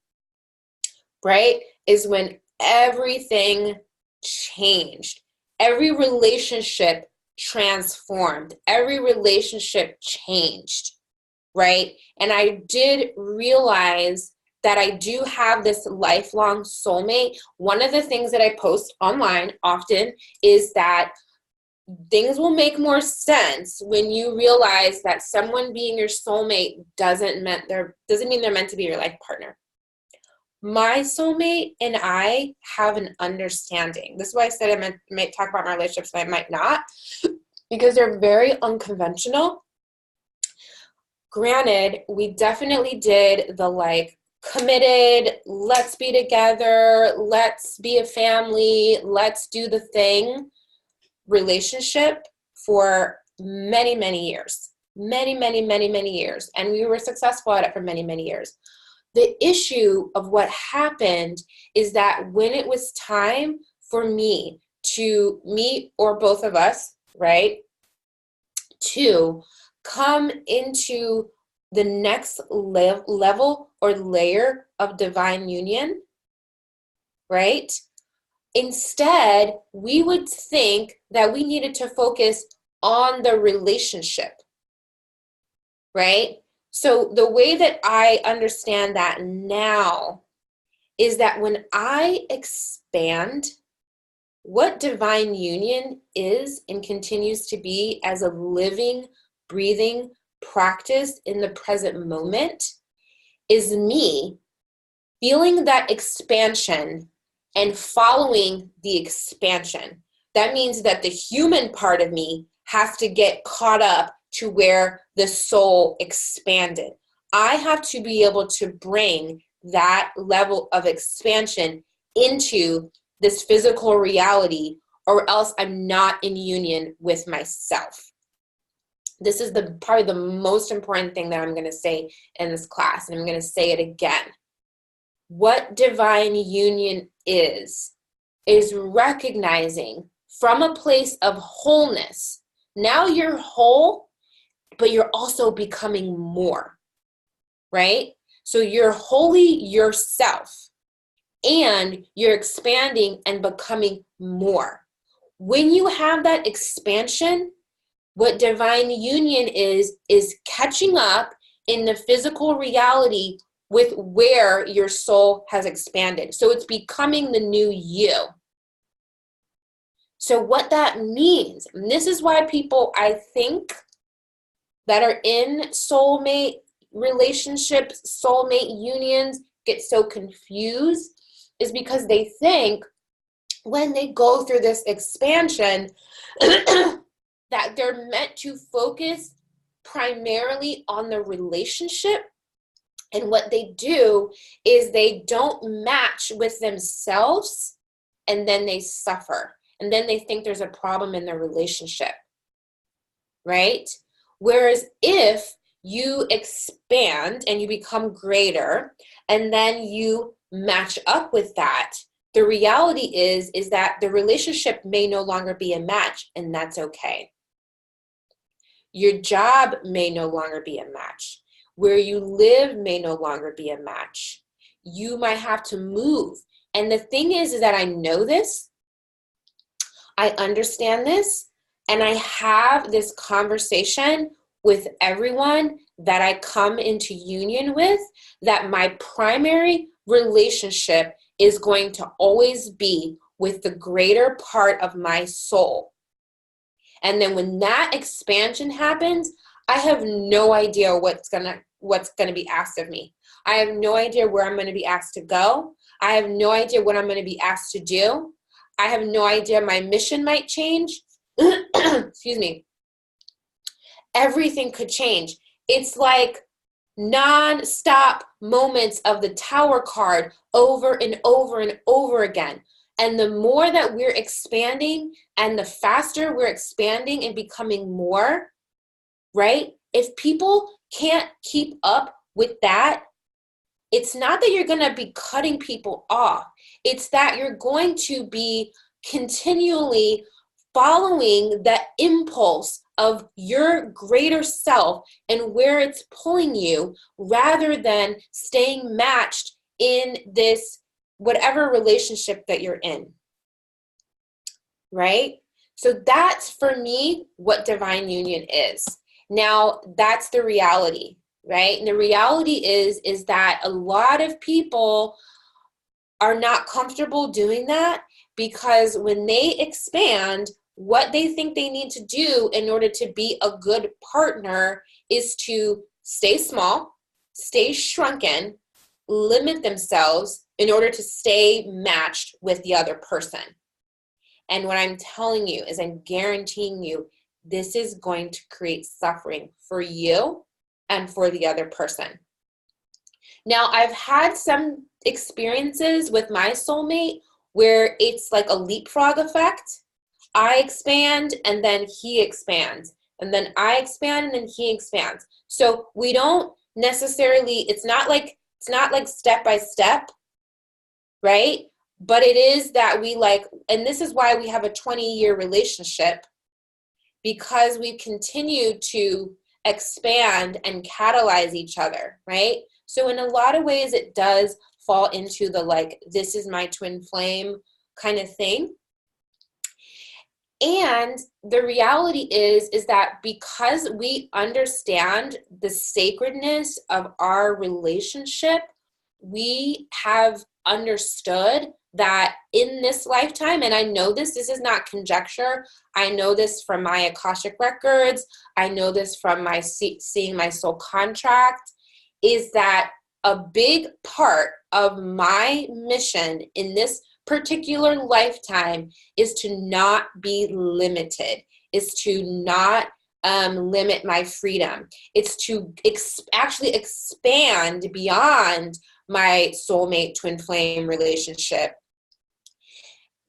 right, is when everything changed. Every relationship transformed. Every relationship changed, right? And I did realize that I do have this lifelong soulmate. One of the things that I post online often is that things will make more sense when you realize that someone being your soulmate doesn't mean they're meant to be your life partner. My soulmate and I have an understanding. This is why I said I might talk about my relationships, but I might not, because they're very unconventional. Granted, we definitely did the like committed, let's be together, let's be a family, let's do the thing relationship for many, many years. Many, many, many, many years. And we were successful at it for many, many years. The issue of what happened is that when it was time for me to meet, or both of us, right, to come into the next level or layer of divine union, right? Instead, we would think that we needed to focus on the relationship, right? So the way that I understand that now is that when I expand what divine union is and continues to be as a living, breathing practice in the present moment, is me feeling that expansion and following the expansion. That means that the human part of me has to get caught up to where the soul expanded. I have to be able to bring that level of expansion into this physical reality, or else I'm not in union with myself. This is probably the most important thing that I'm going to say in this class, and I'm going to say it again. What divine union is recognizing from a place of wholeness. Now you're whole, but you're also becoming more, right? So you're wholly yourself, and you're expanding and becoming more. When you have that expansion, what divine union is catching up in the physical reality with where your soul has expanded. So it's becoming the new you. So what that means, and this is why people, I think, that are in soulmate relationships, soulmate unions, get so confused, is because they think when they go through this expansion that they're meant to focus primarily on the relationship. And what they do is they don't match with themselves, and then they suffer. And then they think there's a problem in their relationship, right? Whereas if you expand and you become greater, and then you match up with that, the reality is that the relationship may no longer be a match, and that's okay. Your job may no longer be a match. Where you live may no longer be a match. You might have to move. And the thing is that I know this, I understand this, and I have this conversation with everyone that I come into union with, that my primary relationship is going to always be with the greater part of my soul. And then when that expansion happens, I have no idea what's gonna be asked of me. I have no idea where I'm going to be asked to go. I have no idea what I'm going to be asked to do. I have no idea. My mission might change. Excuse me. Everything could change. It's like non-stop moments of the Tower card over and over and over again. And the more that we're expanding and the faster we're expanding and becoming more, right? If people can't keep up with that, it's not that you're going to be cutting people off. It's that you're going to be continually following that impulse of your greater self and where it's pulling you, rather than staying matched in this whatever relationship that you're in, right? So that's, for me, what divine union is. Now, that's the reality, right? And the reality is that a lot of people are not comfortable doing that, because when they expand, what they think they need to do in order to be a good partner is to stay small, stay shrunken, limit themselves in order to stay matched with the other person. And what I'm telling you is, I'm guaranteeing you, this is going to create suffering for you and for the other person. Now, I've had some experiences with my soulmate where it's like a leapfrog effect. I expand and then he expands, and then I expand and then he expands. So we don't necessarily, it's not like step by step, right? But it is that we and this is why we have a 20-year relationship, because we continue to expand and catalyze each other, right? So in a lot of ways, it does fall into the this is my twin flame kind of thing. And the reality is that because we understand the sacredness of our relationship, we have understood that in this lifetime, and I know this is not conjecture, I know this from my Akashic records, I know this from my seeing my soul contract, is that a big part of my mission in this particular lifetime is to not be limited, is to not limit my freedom. It's to actually expand beyond my soulmate twin flame relationship,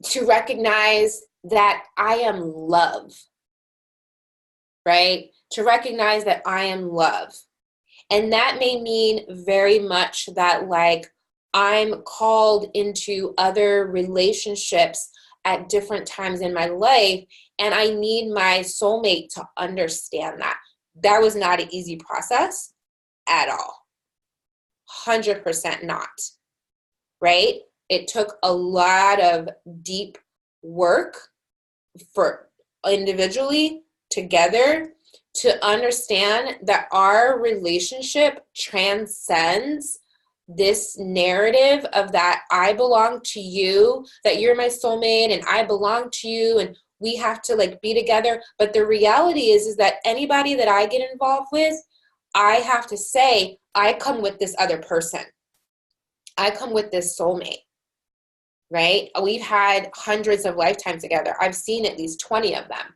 to recognize that I am love, right? To recognize that I am love. And that may mean very much that I'm called into other relationships at different times in my life, and I need my soulmate to understand that. That was not an easy process at all. 100% not, right? It took a lot of deep work for individually, together, to understand that our relationship transcends this narrative of that I belong to you, that you're my soulmate and I belong to you and we have to be together. But the reality is that anybody that I get involved with, I have to say, I come with this other person. I come with this soulmate, right? We've had hundreds of lifetimes together. I've seen at least 20 of them,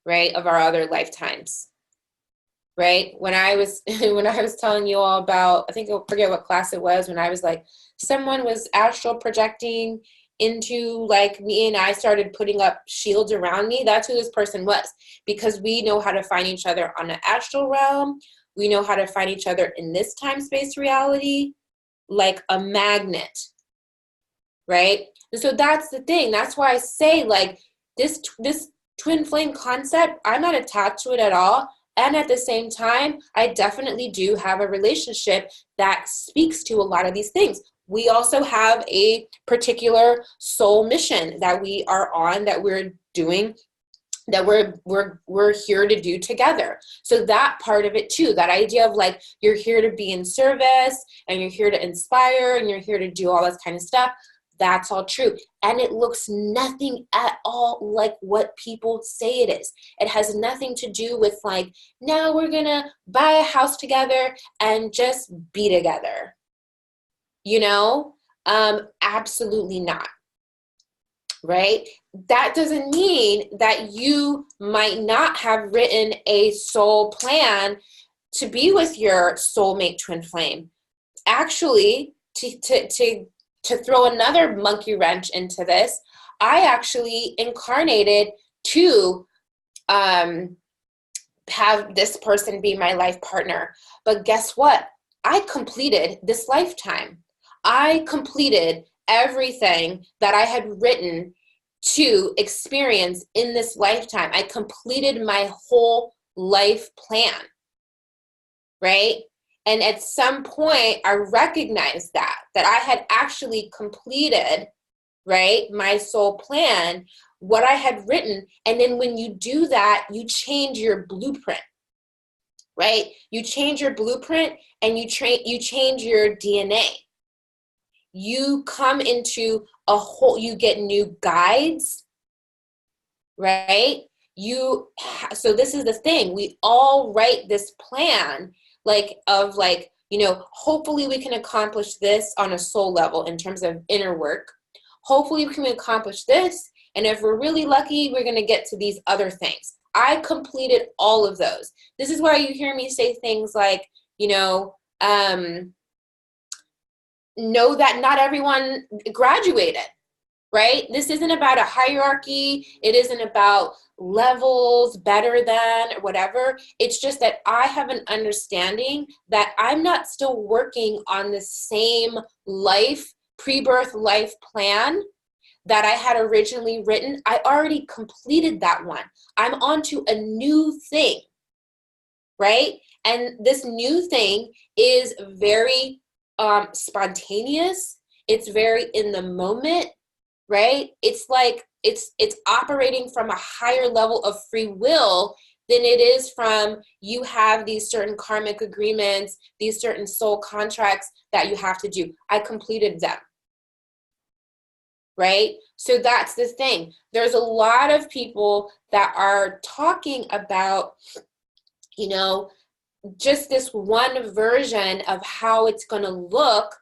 right, of our other lifetimes, right? When I was telling you all about, I think I forget what class it was, when I was someone was astral projecting into me and I started putting up shields around me. That's who this person was, because we know how to find each other on the astral realm. We know how to find each other in this time-space reality like a magnet, right? And so that's the thing. That's why I say this twin flame concept, I'm not attached to it at all. And at the same time, I definitely do have a relationship that speaks to a lot of these things. We also have a particular soul mission that we are on, that we're doing, that we're here to do together. So that part of it too, that idea of you're here to be in service and you're here to inspire and you're here to do all this kind of stuff, that's all true. And it looks nothing at all like what people say it is. It has nothing to do with now we're gonna buy a house together and just be together. Absolutely not. Right? That doesn't mean that you might not have written a soul plan to be with your soulmate twin flame. Actually, to throw another monkey wrench into this, I actually incarnated to have this person be my life partner. But guess what? I completed this lifetime. I completed everything that I had written to experience in this lifetime. I completed my whole life plan, right? And at some point, I recognized that I had actually completed, right, my soul plan, what I had written. And then when you do that, you change your blueprint, right? You change your blueprint and you change your DNA. You come into a whole, you get new guides, right? So this is the thing. We all write this plan hopefully we can accomplish this on a soul level in terms of inner work. Hopefully we can accomplish this. And if we're really lucky, we're going to get to these other things. I completed all of those. This is why you hear me say things like, know that not everyone graduated, right? This isn't about a hierarchy. It isn't about levels, better than, or whatever. It's just that I have an understanding that I'm not still working on the same pre-birth life plan that I had originally written. I already completed that one. I'm on to a new thing, right? And this new thing is very spontaneous. It's very in the moment, right? It's like it's operating from a higher level of free will than it is from you have these certain karmic agreements, these certain soul contracts that you have to do. I completed them, right? So that's the thing. There's a lot of people that are talking about, just this one version of how it's going to look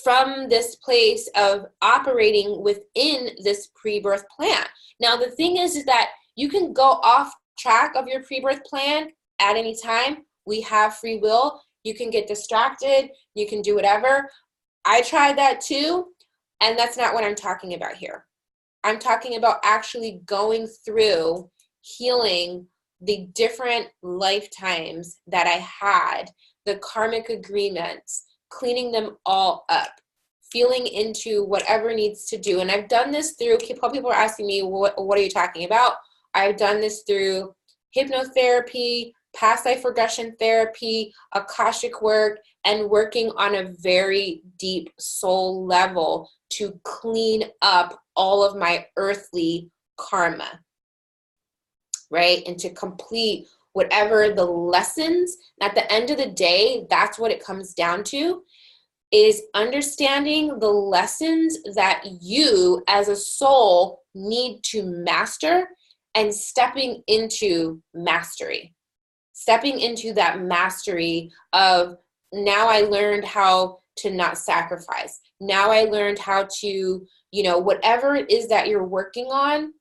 from this place of operating within this pre-birth plan. Now, the thing is that you can go off track of your pre-birth plan at any time. We have free will. You can get distracted. You can do whatever. I tried that too, and that's not what I'm talking about here. I'm talking about actually going through healing the different lifetimes that I had, the karmic agreements, cleaning them all up, feeling into whatever needs to do. And I've done this through, people are asking me, what are you talking about? I've done this through hypnotherapy, past life regression therapy, Akashic work, and working on a very deep soul level to clean up all of my earthly karma, right? And to complete whatever the lessons. At the end of the day, that's what it comes down to, is understanding the lessons that you as a soul need to master and stepping into mastery. Stepping into that mastery of, now I learned how to not sacrifice. Now I learned how to, whatever it is that you're working on,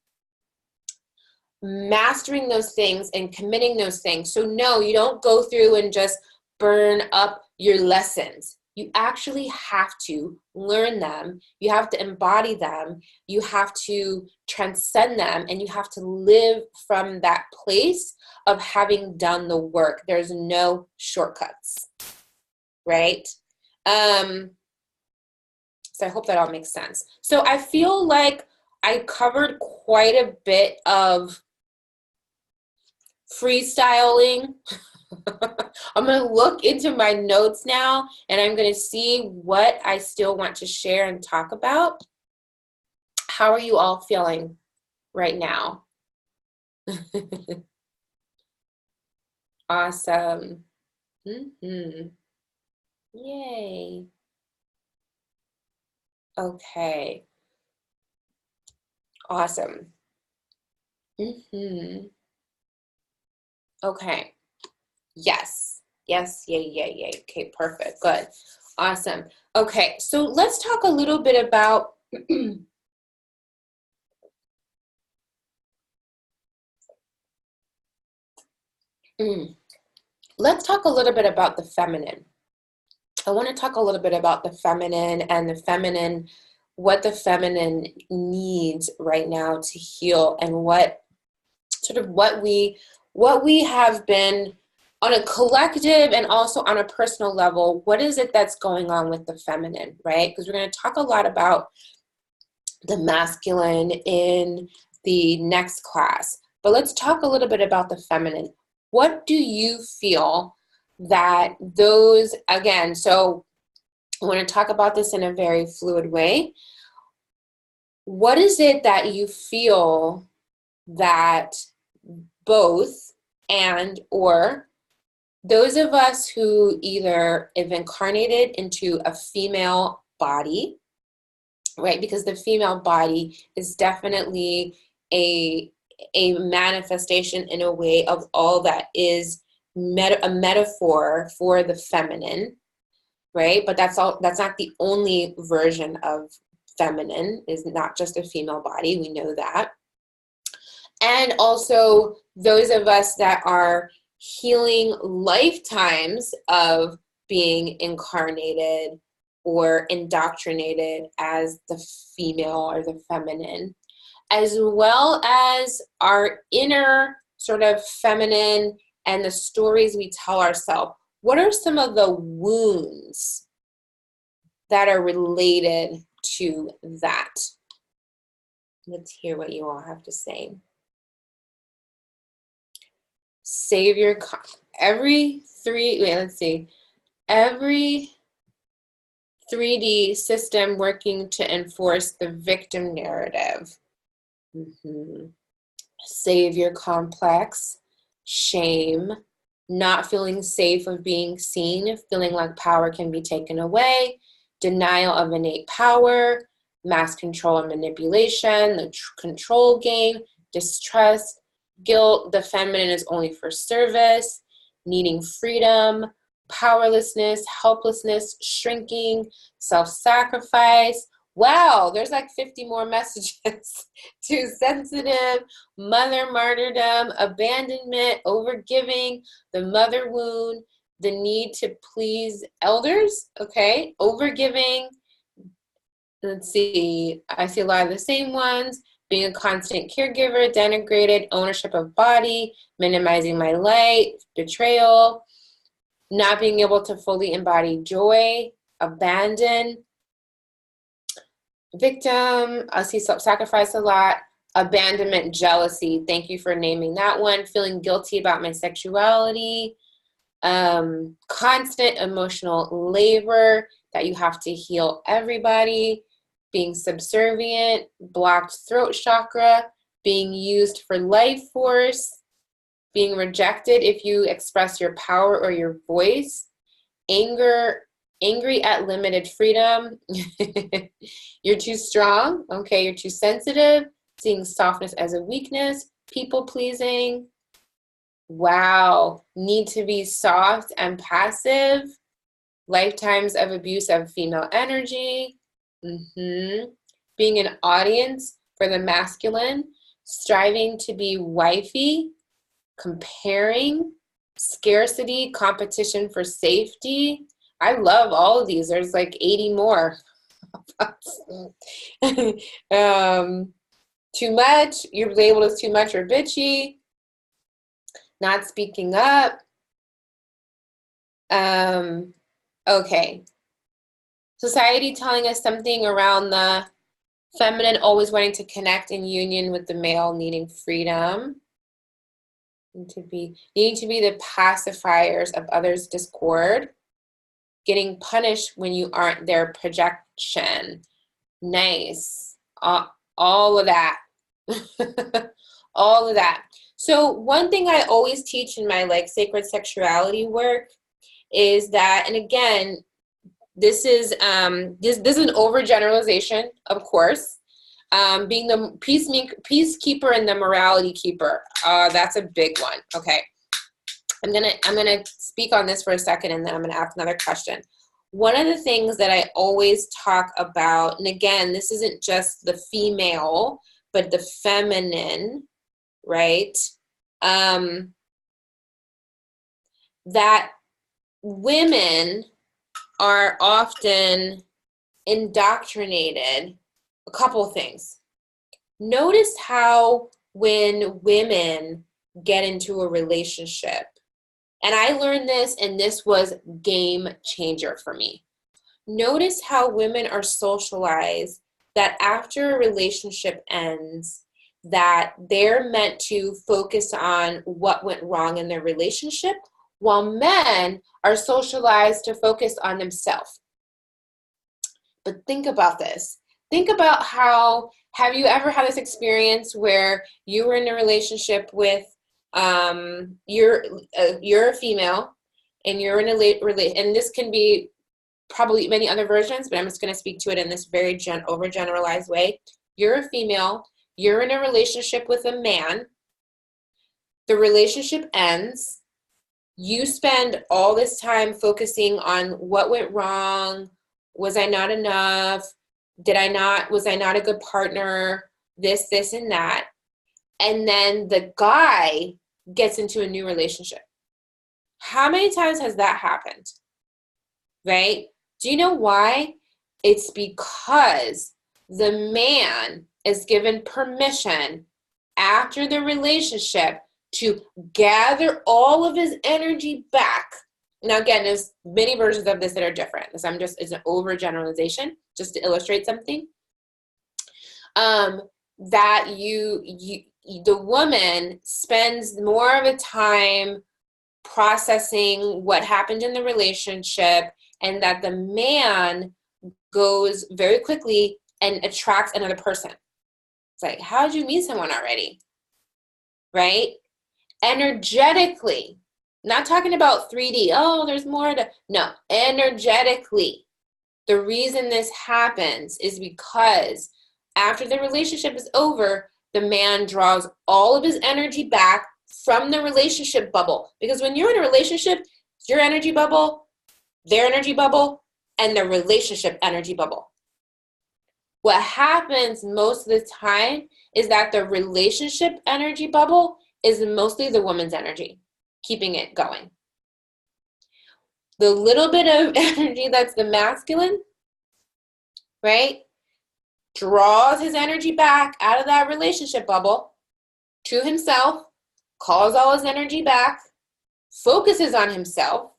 mastering those things and committing those things. So no, you don't go through and just burn up your lessons. You actually have to learn them. You have to embody them. You have to transcend them, and you have to live from that place of having done the work. There's no shortcuts, right? So I hope that all makes sense. So I feel like I covered quite a bit of freestyling. I'm going to look into my notes now, and I'm going to see what I still want to share and talk about. How are you all feeling right now? Awesome. Yay. Okay. Awesome. Okay. Yes. Yes. Yay, yay, yay. Okay, perfect. Good. Awesome. Okay, so let's talk a little bit about let's talk a little bit about the feminine. I want to talk a little bit about the feminine and the feminine, what the feminine needs right now to heal, and what we have been on a collective and also on a personal level. What is it that's going on with the feminine, right? Because we're going to talk a lot about the masculine in the next class. But let's talk a little bit about the feminine. What do you feel that those, again, so I want to talk about this in a very fluid way. What is it that you feel that both and or those of us who either have incarnated into a female body, right? Because the female body is definitely a manifestation in a way of all that is a metaphor for the feminine, right? But that's not the only version of feminine, is not just a female body. We know that. And also those of us that are healing lifetimes of being incarnated or indoctrinated as the female or the feminine, as well as our inner sort of feminine and the stories we tell ourselves. What are some of the wounds that are related to that? Let's hear what you all have to say. Savior, every 3D system working to enforce the victim narrative. Savior complex, shame, not feeling safe of being seen, feeling like power can be taken away, denial of innate power, mass control and manipulation, the control game, distrust, guilt, the feminine is only for service, needing freedom, powerlessness, helplessness, shrinking, self-sacrifice. Wow, there's like 50 more messages. Too sensitive, mother martyrdom, abandonment, overgiving, the mother wound, the need to please elders, okay, overgiving. Let's see, I see a lot of the same ones. Being a constant caregiver, denigrated, ownership of body, minimizing my light, betrayal, not being able to fully embody joy, abandon, victim, I see self-sacrifice a lot, abandonment, jealousy. Thank you for naming that one. Feeling guilty about my sexuality, constant emotional labor that you have to heal everybody, being subservient, blocked throat chakra, being used for life force, being rejected if you express your power or your voice, anger, angry at limited freedom. You're too strong, okay, you're too sensitive, seeing softness as a weakness, people pleasing. Wow, need to be soft and passive, lifetimes of abuse of female energy. Being an audience for the masculine, striving to be wifey, comparing, scarcity, competition for safety. I love all of these. There's like 80 more. Too much, you're labeled as too much or bitchy, not speaking up. Okay. Society telling us something around the feminine always wanting to connect in union with the male, needing freedom. Needing to be the pacifiers of others' discord. Getting punished when you aren't their projection. Nice. All of that. All of that. So one thing I always teach in my like sacred sexuality work is that, and again, this is an overgeneralization, of course. Being the peacekeeper and the morality keeper. That's a big one. Okay. I'm gonna speak on this for a second, and then I'm gonna ask another question. One of the things that I always talk about, and again, this isn't just the female, but the feminine, right? that women are often indoctrinated a couple things. Notice how when women get into a relationship, and I learned this, and this was game changer for me. Notice how women are socialized that after a relationship ends, that they're meant to focus on what went wrong in their relationship, while men are socialized to focus on themselves. But think about this. Think about how, have you ever had this experience where you were in a relationship with, you're a female, and you're in a and this can be probably many other versions, but I'm just going to speak to it in this very overgeneralized way. You're a female, you're in a relationship with a man, the relationship ends, you spend all this time focusing on what went wrong, was I not enough, was I not a good partner, this, and that, and then the guy gets into a new relationship. How many times has that happened? Right? Do you know why? It's because the man is given permission after the relationship to gather all of his energy back. Now, again, there's many versions of this that are different. It's an overgeneralization, just to illustrate something. That the woman spends more of a time processing what happened in the relationship, and that the man goes very quickly and attracts another person. It's like, how did you meet someone already? Right? Energetically, not talking about 3D, oh, there's more to, no, energetically. The reason this happens is because after the relationship is over, the man draws all of his energy back from the relationship bubble. Because when you're in a relationship, it's your energy bubble, their energy bubble, and the relationship energy bubble. What happens most of the time is that the relationship energy bubble is mostly the woman's energy, keeping it going. The little bit of energy that's the masculine, right, draws his energy back out of that relationship bubble to himself, calls all his energy back, focuses on himself.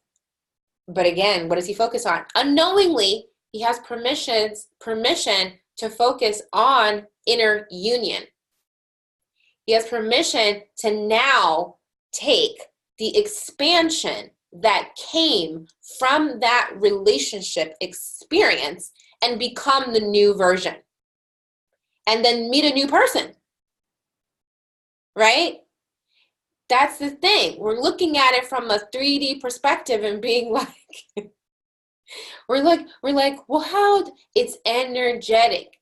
But again, what does he focus on? Unknowingly, he has permission to focus on inner union. He has permission to now take the expansion that came from that relationship experience and become the new version. And then meet a new person. Right? That's the thing. We're looking at it from a 3D perspective and being like, we're like, well, how? It's energetic.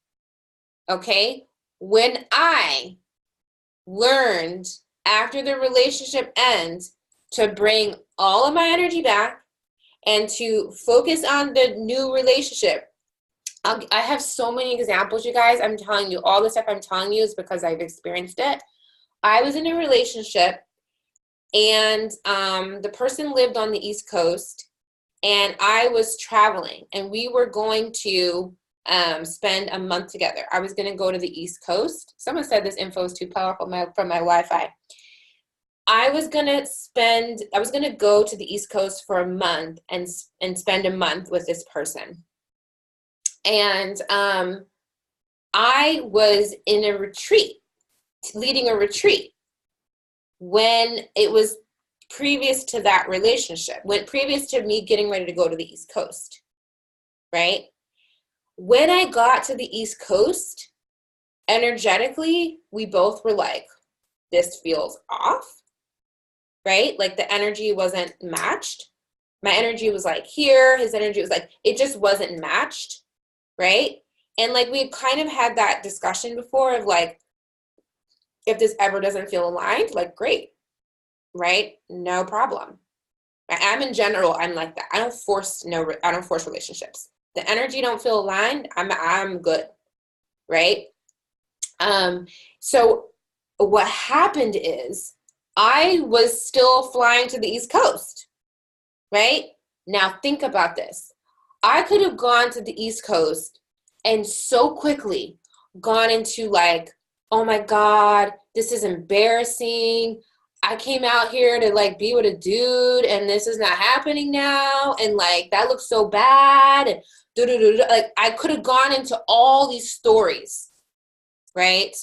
Okay? When I learned after the relationship ends to bring all of my energy back and to focus on the new relationship, I have so many examples, you guys. I'm telling you, all the stuff I'm telling you is because I've experienced it. I was in a relationship, and the person lived on the East Coast, and I was traveling, and we were going to spend a month together. I was going to go to the East Coast. Someone said this info is too powerful from my Wi-Fi. I was going to go to the East Coast for a month and spend a month with this person. And I was in a retreat, leading a retreat, when it was previous to that relationship, when previous to me getting ready to go to the East Coast, right? When I got to the East Coast, energetically, we both were like, this feels off, right? Like the energy wasn't matched. My energy was like here, his energy was like, it just wasn't matched, right? And like we kind of had that discussion before of like, if this ever doesn't feel aligned, like great, right? No problem. I'm in general, I'm like that. I don't force relationships. The energy don't feel aligned, I'm good, right? So what happened is I was still flying to the East Coast. right? Now think about this. I could have gone to the East Coast and so quickly gone into like, oh my God, this is embarrassing. I came out here to like be with a dude and this is not happening now. And like, that looks so bad. And like, I could have gone into all these stories, right?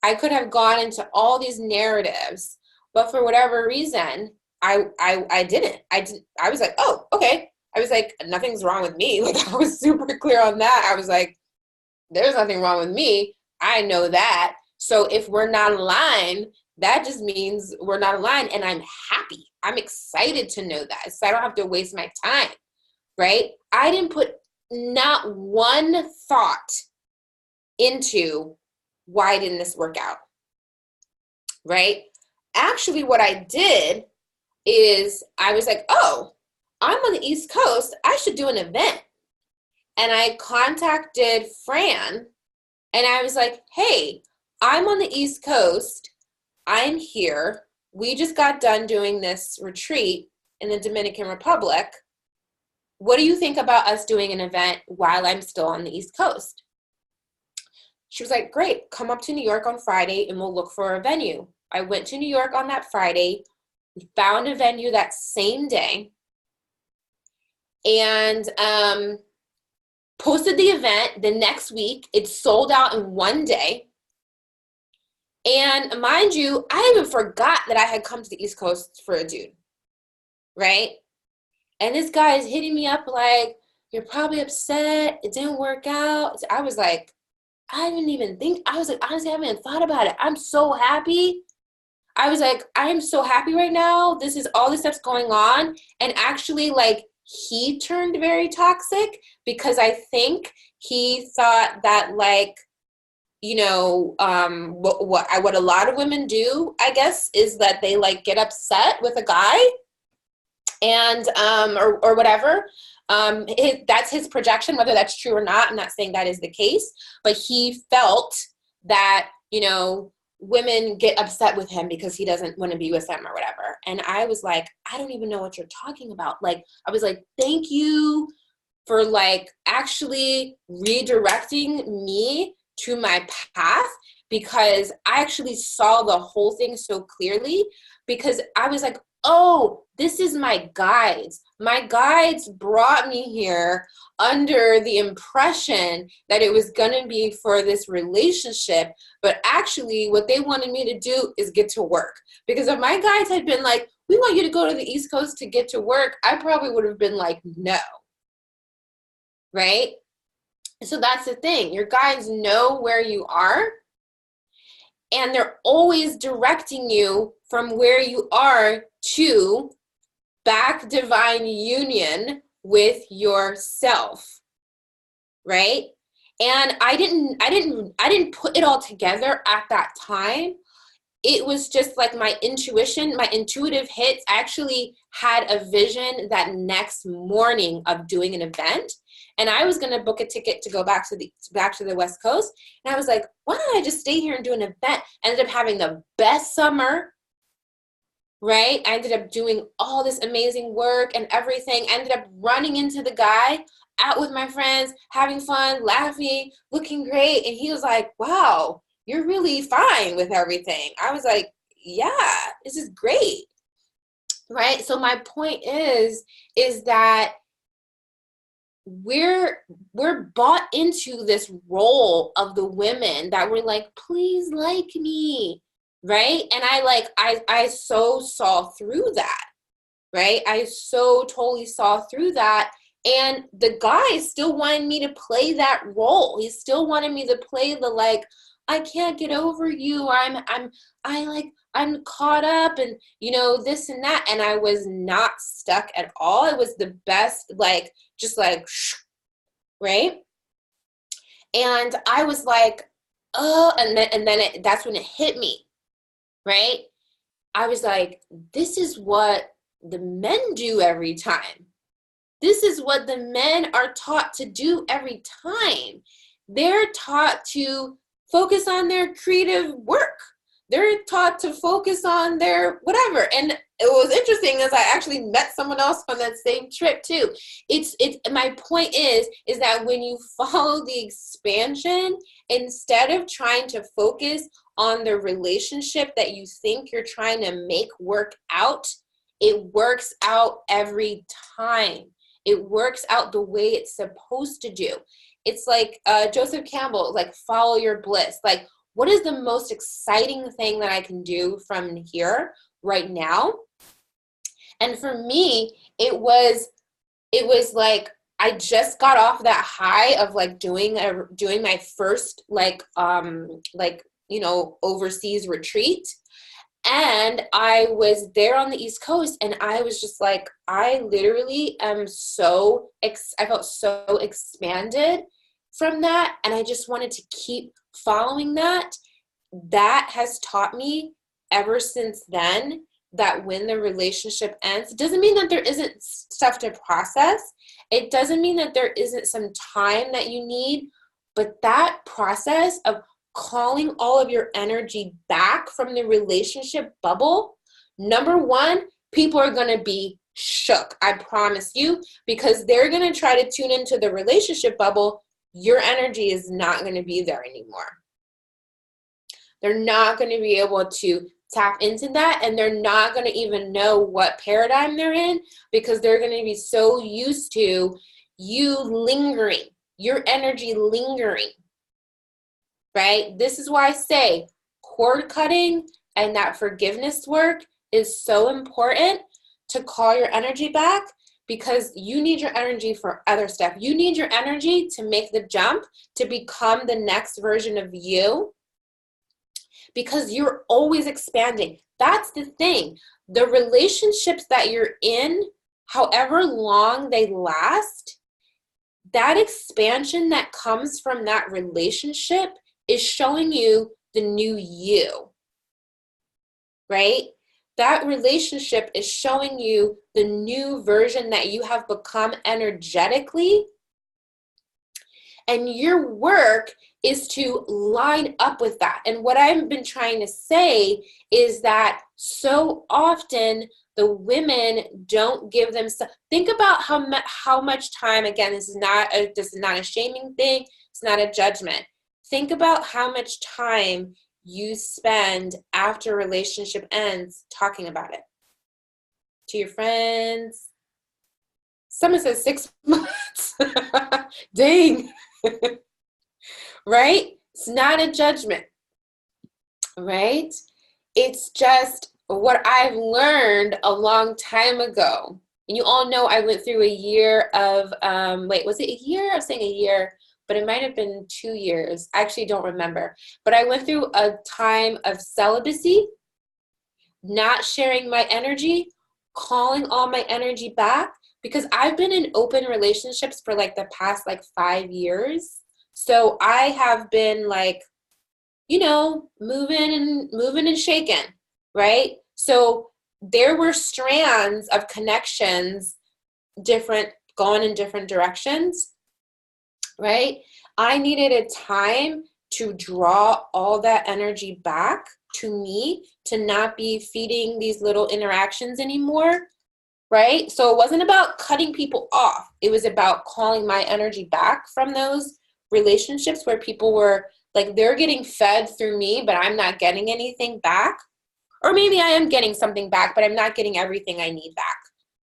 I could have gone into all these narratives, but for whatever reason, I didn't. I was like, oh, okay. I was like, nothing's wrong with me. Like, I was super clear on that. I was like, there's nothing wrong with me. I know that. So if we're not aligned, that just means we're not aligned. And I'm happy. I'm excited to know that. So I don't have to waste my time, right? I didn't put not one thought into why didn't this work out, right? Actually, what I did is I was like, oh, I'm on the East Coast. I should do an event. And I contacted Fran and I was like, hey, I'm on the East Coast. I'm here. We just got done doing this retreat in the Dominican Republic. What do you think about us doing an event while I'm still on the East Coast? She was like, great, come up to New York on Friday and we'll look for a venue. I went to New York on that Friday. We found a venue that same day and posted the event the next week. It sold out in one day. And mind you, I even forgot that I had come to the East Coast for a dude, right? And this guy is hitting me up like, you're probably upset. It didn't work out. I was like, I didn't even think. I was like, honestly, I haven't even thought about it. I'm so happy. I was like, I am so happy right now. This is all this stuff's going on. And actually, like, he turned very toxic because I think he thought that, like, you know, what a lot of women do, I guess, is that they like get upset with a guy and or whatever. That's his projection, whether that's true or not. I'm not saying that is the case, but he felt that, you know, women get upset with him because he doesn't want to be with them or whatever. And I was like, I don't even know what you're talking about. Like, I was like, thank you for like actually redirecting me to my path, because I actually saw the whole thing so clearly, because I was like, oh, this is my guides. My guides brought me here under the impression that it was going to be for this relationship, but actually what they wanted me to do is get to work. Because if my guides had been like, we want you to go to the East Coast to get to work, I probably would have been like, no. Right? So that's the thing. Your guides know where you are, and they're always directing you from where you are to back divine union with yourself. Right? And I didn't put it all together at that time. It was just like my intuition, my intuitive hits. I actually had a vision that next morning of doing an event. And I was going to book a ticket to go back to the West Coast. And I was like, why don't I just stay here and do an event? Ended up having the best summer, right? I ended up doing all this amazing work and everything. I ended up running into the guy out with my friends, having fun, laughing, looking great. And he was like, wow, you're really fine with everything. I was like, yeah, this is great, right? So my point is that we're bought into this role of the women that we're like, please like me, right? And I so saw through that, right? I so totally saw through that. And the guy still wanted me to play that role. He still wanted me to play the like, I can't get over you. I'm caught up and, you know, this and that. And I was not stuck at all. It was the best, like, just like, right? And I was like, oh, and then that's when it hit me, right? I was like, this is what the men do every time. This is what the men are taught to do every time. They're taught to focus on their creative work. they're taught to focus on their whatever. And it was interesting as I actually met someone else on that same trip too. It's my point is that when you follow the expansion, instead of trying to focus on the relationship that you think you're trying to make work out, it works out every time. It works out the way it's supposed to do. It's like Joseph Campbell, like follow your bliss. Like, what is the most exciting thing that I can do from here right now? And for me, it was like I just got off that high of like doing my first overseas retreat. And I was there on the East Coast, and I was just like, I literally am I felt so expanded from that, and I just wanted to keep following that. That has taught me ever since then that when the relationship ends, it doesn't mean that there isn't stuff to process. It doesn't mean that there isn't some time that you need, but that process of calling all of your energy back from the relationship bubble, number one, people are going to be shook, I promise you, because they're going to try to tune into the relationship bubble. Your energy is not going to be there anymore. They're not going to be able to tap into that, and they're not going to even know what paradigm they're in, because they're going to be so used to you lingering, your energy lingering, right? This is why I say cord cutting and that forgiveness work is so important to call your energy back, because you need your energy for other stuff. You need your energy to make the jump to become the next version of you, because you're always expanding. That's the thing. The relationships that you're in, however long they last, that expansion that comes from that relationship is showing you the new you, right? That relationship is showing you the new version that you have become energetically. And your work is to line up with that. And what I've been trying to say is that so often the women don't give themselves, think about how much time, again, this is not a shaming thing, it's not a judgment. Think about how much time you spend after a relationship ends talking about it to your friends. Someone says 6 months. Dang. Right? It's not a judgment, right? It's just what I've learned a long time ago. And you all know I went through a year of, was it a year? I was saying a year, but it might have been 2 years. I actually don't remember. But I went through a time of celibacy, not sharing my energy, calling all my energy back, because I've been in open relationships for like the past 5 years. So I have been moving and shaking, right? So there were strands of connections, going in different directions, right? I needed a time to draw all that energy back to me, to not be feeding these little interactions anymore, right? So it wasn't about cutting people off. It was about calling my energy back from those relationships where people were like, they're getting fed through me, but I'm not getting anything back. Or maybe I am getting something back, but I'm not getting everything I need back,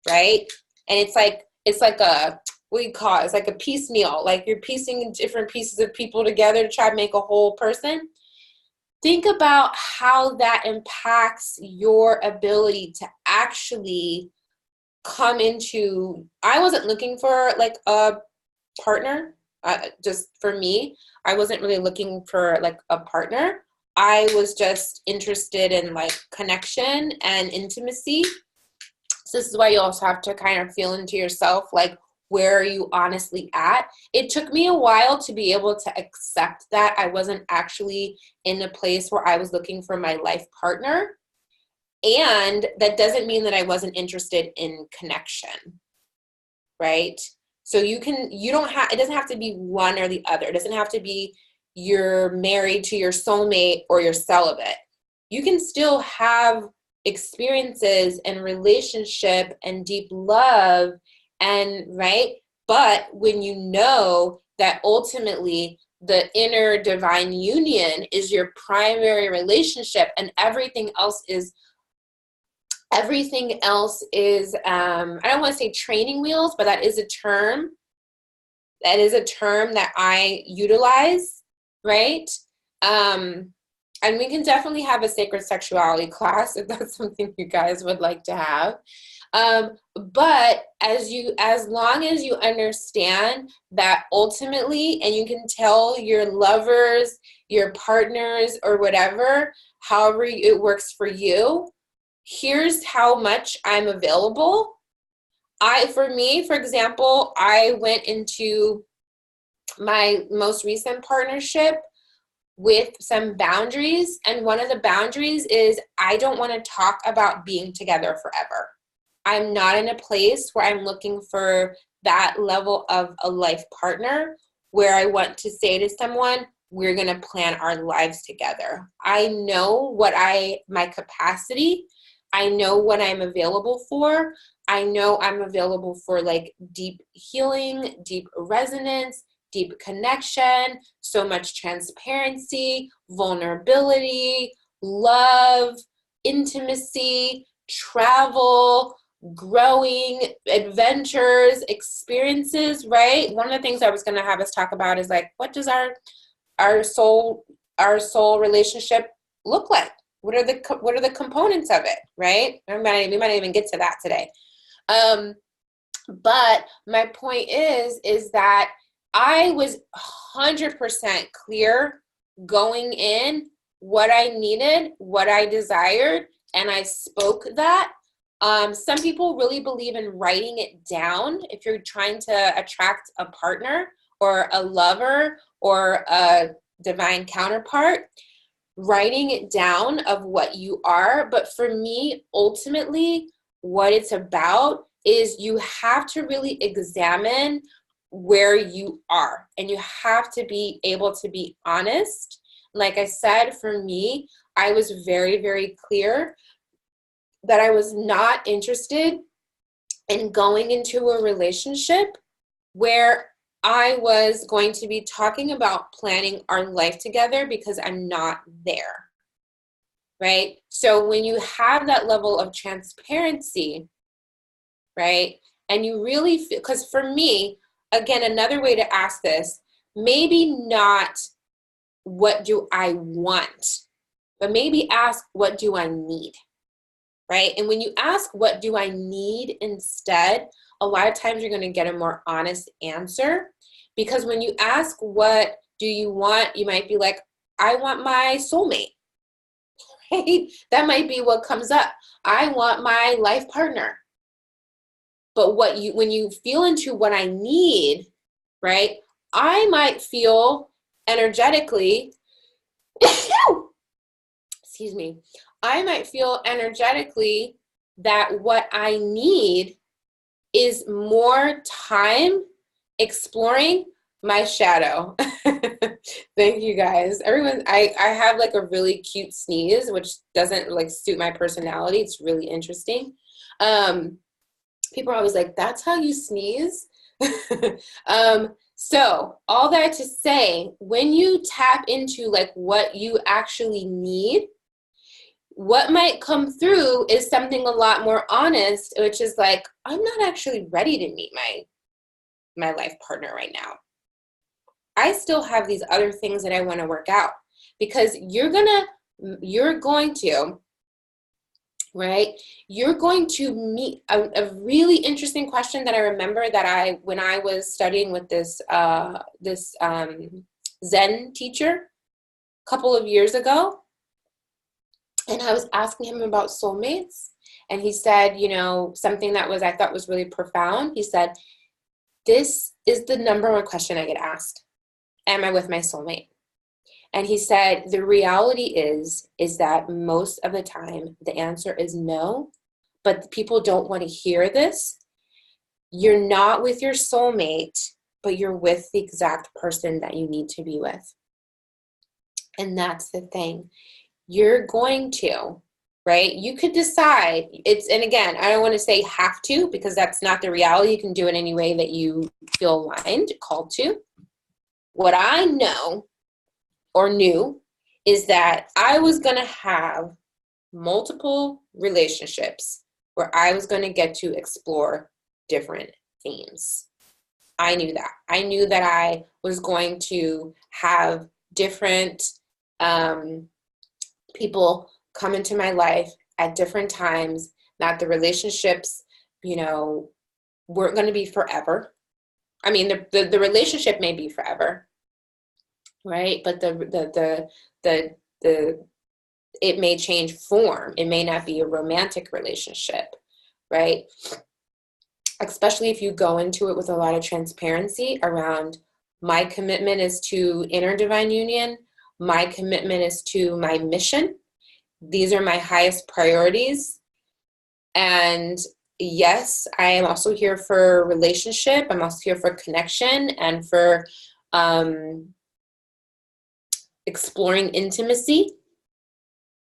right? And it's like a, what do you call it? It's like a piecemeal. Like you're piecing different pieces of people together to try to make a whole person. Think about how that impacts your ability to actually come into, I wasn't looking for a partner. Just for me, I wasn't really looking for a partner. I was just interested in connection and intimacy. So this is why you also have to kind of feel into yourself, where are you honestly at? It took me a while to be able to accept that I wasn't actually in a place where I was looking for my life partner. And that doesn't mean that I wasn't interested in connection, right? So it doesn't have to be one or the other. It doesn't have to be you're married to your soulmate or you're celibate. You can still have experiences and relationship and deep love and right. But when you know that ultimately the inner divine union is your primary relationship and everything else is I don't want to say training wheels, but that is a term. That is a term that I utilize, right? And we can definitely have a sacred sexuality class if that's something you guys would like to have. But as long as you understand that ultimately, and you can tell your lovers, your partners, or whatever, however it works for you, here's how much I'm available. For me, for example, I went into my most recent partnership with some boundaries. And one of the boundaries is I don't want to talk about being together forever. I'm not in a place where I'm looking for that level of a life partner where I want to say to someone, we're going to plan our lives together. I know my capacity. I know what I'm available for. I know I'm available for like deep healing, deep resonance, deep connection, so much transparency, vulnerability, love, intimacy, travel, growing, adventures, experiences, right? One of the things I was going to have us talk about is like, what does our soul relationship look like? What are the components of it, right? We might even get to that today. But my point is that I was 100% clear going in what I needed, what I desired, and I spoke that. Some people really believe in writing it down if you're trying to attract a partner or a lover or a divine counterpart, writing it down of what you are. But for me, ultimately, what it's about is you have to really examine where you are, and you have to be able to be honest. Like I said, for me, I was very, very clear that I was not interested in going into a relationship where I was going to be talking about planning our life together because I'm not there, right? So when you have that level of transparency, right, and you really feel, because for me, again, another way to ask this, maybe not what do I want, but maybe ask what do I need, right? And when you ask what do I need instead, a lot of times you're going to get a more honest answer, because when you ask what do you want, you might be like, I want my soulmate, right? That might be what comes up. I want my life partner. But when you feel into what I need, right, I might feel energetically, excuse me, I might feel energetically that what I need is more time exploring my shadow. Thank you guys. Everyone, I have like a really cute sneeze, which doesn't like suit my personality. It's really interesting. People are always like, that's how you sneeze? So all that to say, when you tap into like what you actually need, what might come through is something a lot more honest, which is like, I'm not actually ready to meet my life partner right now. I still have these other things that I want to work out, because you're going to, right? You're going to meet a really interesting question that I remember that when I was studying with this Zen teacher a couple of years ago, and I was asking him about soulmates, and he said, something that I thought was really profound. He said, this is the number one question I get asked. Am I with my soulmate? And he said, the reality is that most of the time the answer is no, but people don't want to hear this. You're not with your soulmate, but you're with the exact person that you need to be with. And that's the thing. you're going to, right? You could decide and again, I don't want to say have to, because that's not the reality. You can do it any way that you feel aligned, called to. What I know or knew is that I was going to have multiple relationships where I was going to get to explore different themes. I knew that. I knew that I was going to have different people come into my life at different times, that the relationships, weren't going to be forever. I mean, the relationship may be forever, right? But the it may change form. It may not be a romantic relationship, right? Especially if you go into it with a lot of transparency around, my commitment is to inner divine union. My commitment is to my mission. These are my highest priorities. And yes, I am also here for relationship. I'm also here for connection and for exploring intimacy.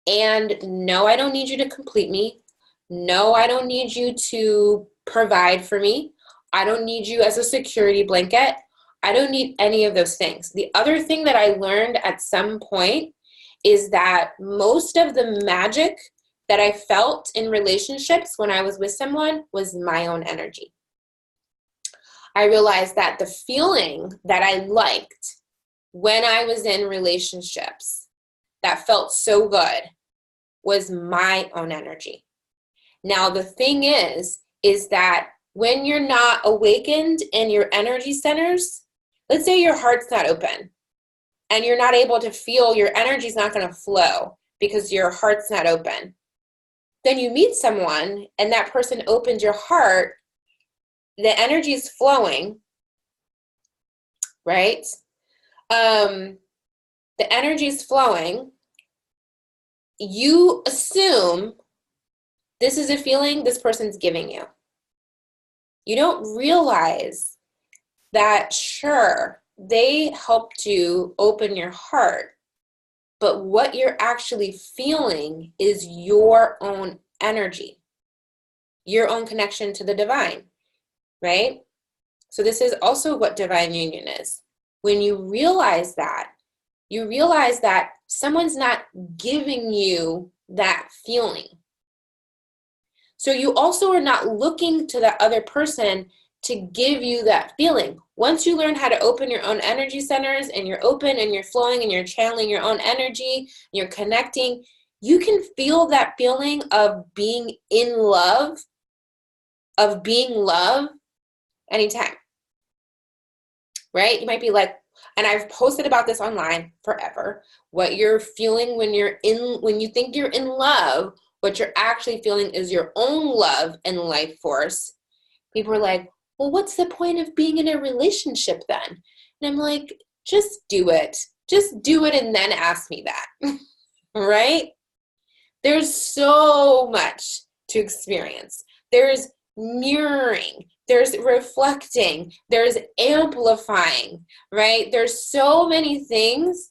And no, I don't need you to complete me. No, I don't need you to provide for me. I don't need you as a security blanket. I don't need any of those things. The other thing that I learned at some point is that most of the magic that I felt in relationships when I was with someone was my own energy. I realized that the feeling that I liked when I was in relationships that felt so good was my own energy. Now, the thing is that when you're not awakened in your energy centers, let's say your heart's not open and you're not able to feel, your energy's not going to flow because your heart's not open. Then you meet someone and that person opens your heart, the energy is flowing, right? The energy is flowing. You assume this is a feeling this person's giving you. You don't realize that, sure, they helped you open your heart, but what you're actually feeling is your own energy, your own connection to the divine, right? So this is also what divine union is. When you realize that someone's not giving you that feeling. So you also are not looking to the other person to give you that feeling. Once you learn how to open your own energy centers and you're open and you're flowing and you're channeling your own energy, you're connecting, you can feel that feeling of being in love, of being love anytime, right? You might be like, and I've posted about this online forever, what you're feeling when you think you're in love, what you're actually feeling is your own love and life force. People are like, well, what's the point of being in a relationship then? And I'm like, just do it. Just do it and then ask me that, right? There's so much to experience. There's mirroring, there's reflecting, there's amplifying, right? There's so many things.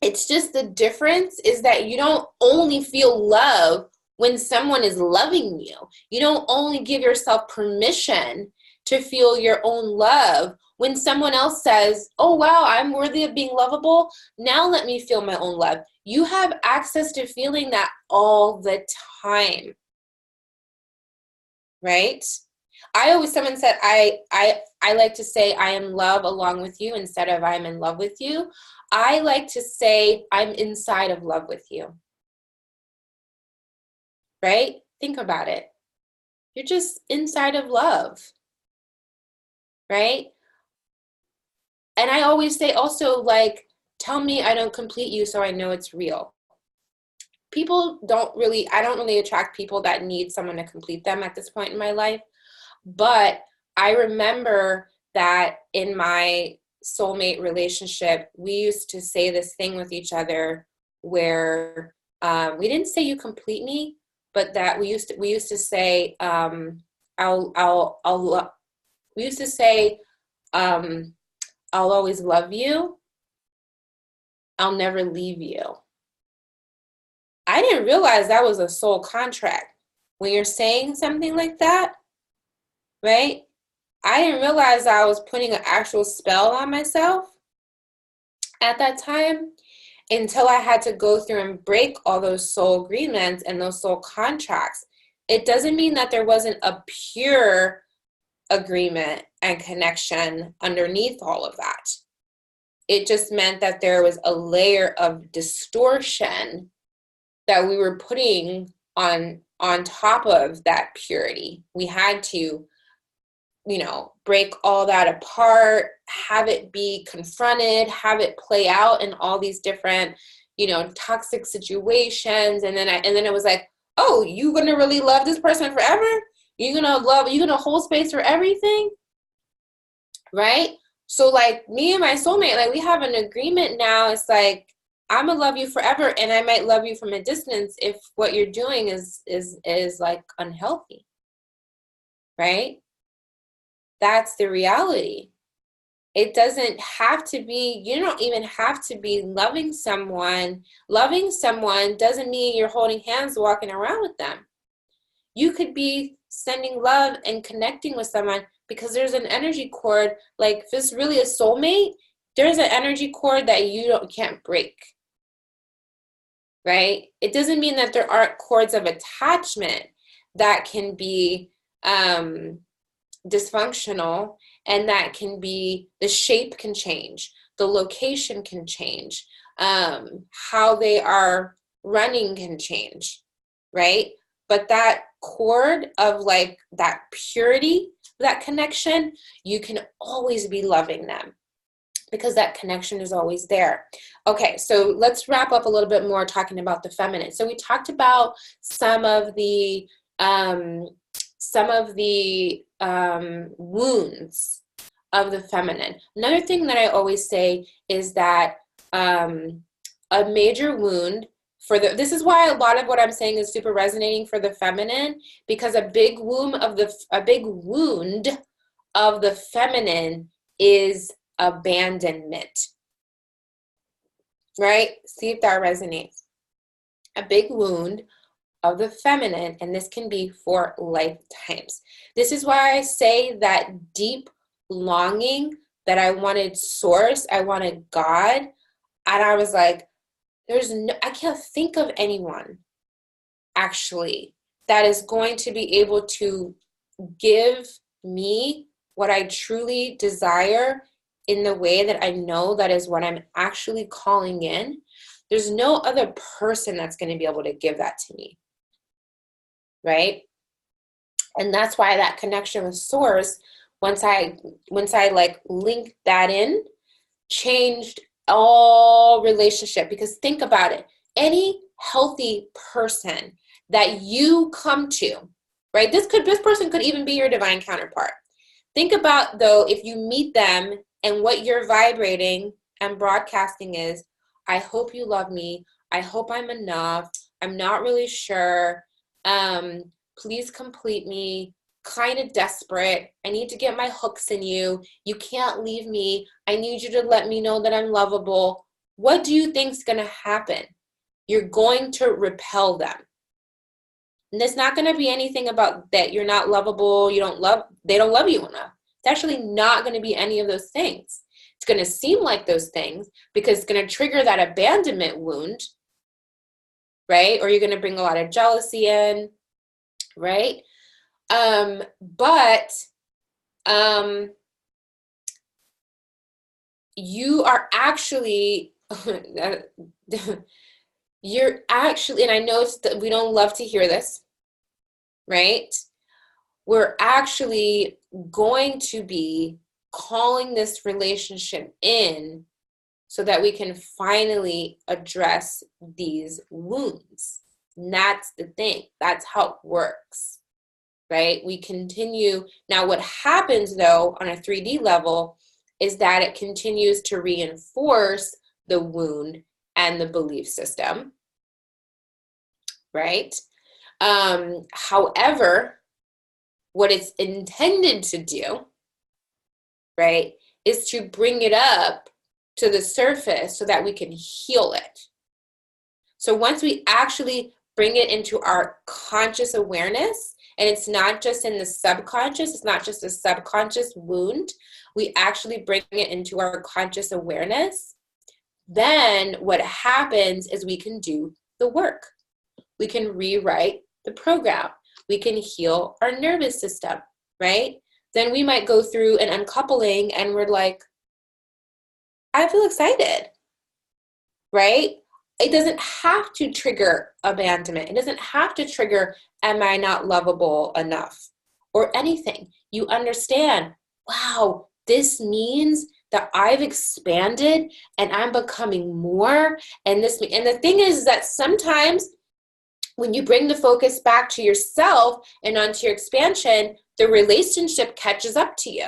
It's just the difference is that you don't only feel love when someone is loving you. You don't only give yourself permission to feel your own love when someone else says, oh, wow, I'm worthy of being lovable. Now let me feel my own love. You have access to feeling that all the time, right? Someone said, I like to say I am love along with you instead of I'm in love with you. I like to say I'm inside of love with you, right? Think about it. You're just inside of love, right? And I always say also, like, tell me I don't complete you so I know it's real. I don't really attract people that need someone to complete them at this point in my life. But I remember that in my soulmate relationship, we used to say this thing with each other where we didn't say you complete me, but that we used to say we used to say I'll always love you. I'll never leave you. I didn't realize that was a soul contract. When you're saying something like that, right? I didn't realize I was putting an actual spell on myself at that time until I had to go through and break all those soul agreements and those soul contracts. It doesn't mean that there wasn't a pure agreement and connection underneath all of that. It just meant that there was a layer of distortion that we were putting on top of that purity. We had to, break all that apart, have it be confronted, have it play out in all these different, toxic situations. And then it was like, oh, you gonna really love this person forever? You're gonna hold space for everything, right? So like me and my soulmate, like we have an agreement now. It's like, I'm gonna love you forever, and I might love you from a distance if what you're doing is like unhealthy, right? That's the reality. It doesn't have to be, you don't even have to be loving someone. Loving someone doesn't mean you're holding hands walking around with them. You could be sending love and connecting with someone because there's an energy cord. Like if it's really a soulmate, there's an energy cord that you can't break, right? It doesn't mean that there aren't cords of attachment that can be dysfunctional, and that can be, the shape can change, the location can change, how they are running can change, right? But that cord of like that purity, that connection, you can always be loving them because that connection is always there. Okay, so let's wrap up a little bit more talking about the feminine. So we talked about some of the wounds of the feminine. Another thing that I always say is that a major wound this is why a lot of what I'm saying is super resonating for the feminine, because a big wound of the feminine is abandonment, right? See if that resonates. A big wound of the feminine, and this can be for lifetimes. This is why I say that deep longing that I wanted source, I wanted God, and I was like, I can't think of anyone actually that is going to be able to give me what I truly desire in the way that I know that is what I'm actually calling in. There's no other person that's going to be able to give that to me, right? And that's why that connection with source, once I like linked that in, changed all relationship. Because think about it, any healthy person that you come to, right? This person could even be your divine counterpart. Think about though, if you meet them and what you're vibrating and broadcasting is, I hope you love me. I hope I'm enough. I'm not really sure. Please complete me. Kind of desperate. I need to get my hooks in you. You can't leave me. I need you to let me know that I'm lovable. What do you think's going to happen? You're going to repel them. And there's not going to be anything about that you're not lovable, they don't love you enough. It's actually not going to be any of those things. It's going to seem like those things because it's going to trigger that abandonment wound, right? Or you're going to bring a lot of jealousy in, right? But you are actually, and I know we don't love to hear this, right? We're actually going to be calling this relationship in so that we can finally address these wounds. And that's the thing. That's how it works. Right? We continue. Now, what happens though on a 3D level is that it continues to reinforce the wound and the belief system, right? However, what it's intended to do, right, is to bring it up to the surface so that we can heal it. So once we actually bring it into our conscious awareness, and it's not just in the subconscious, it's not just a subconscious wound, we actually bring it into our conscious awareness, then what happens is we can do the work. We can rewrite the program. We can heal our nervous system, right? Then we might go through an uncoupling and we're like, I feel excited, right? It doesn't have to trigger abandonment. It doesn't have to trigger, am I not lovable enough? Or anything. You understand, wow, this means that I've expanded and I'm becoming more. And the thing is that sometimes when you bring the focus back to yourself and onto your expansion, the relationship catches up to you.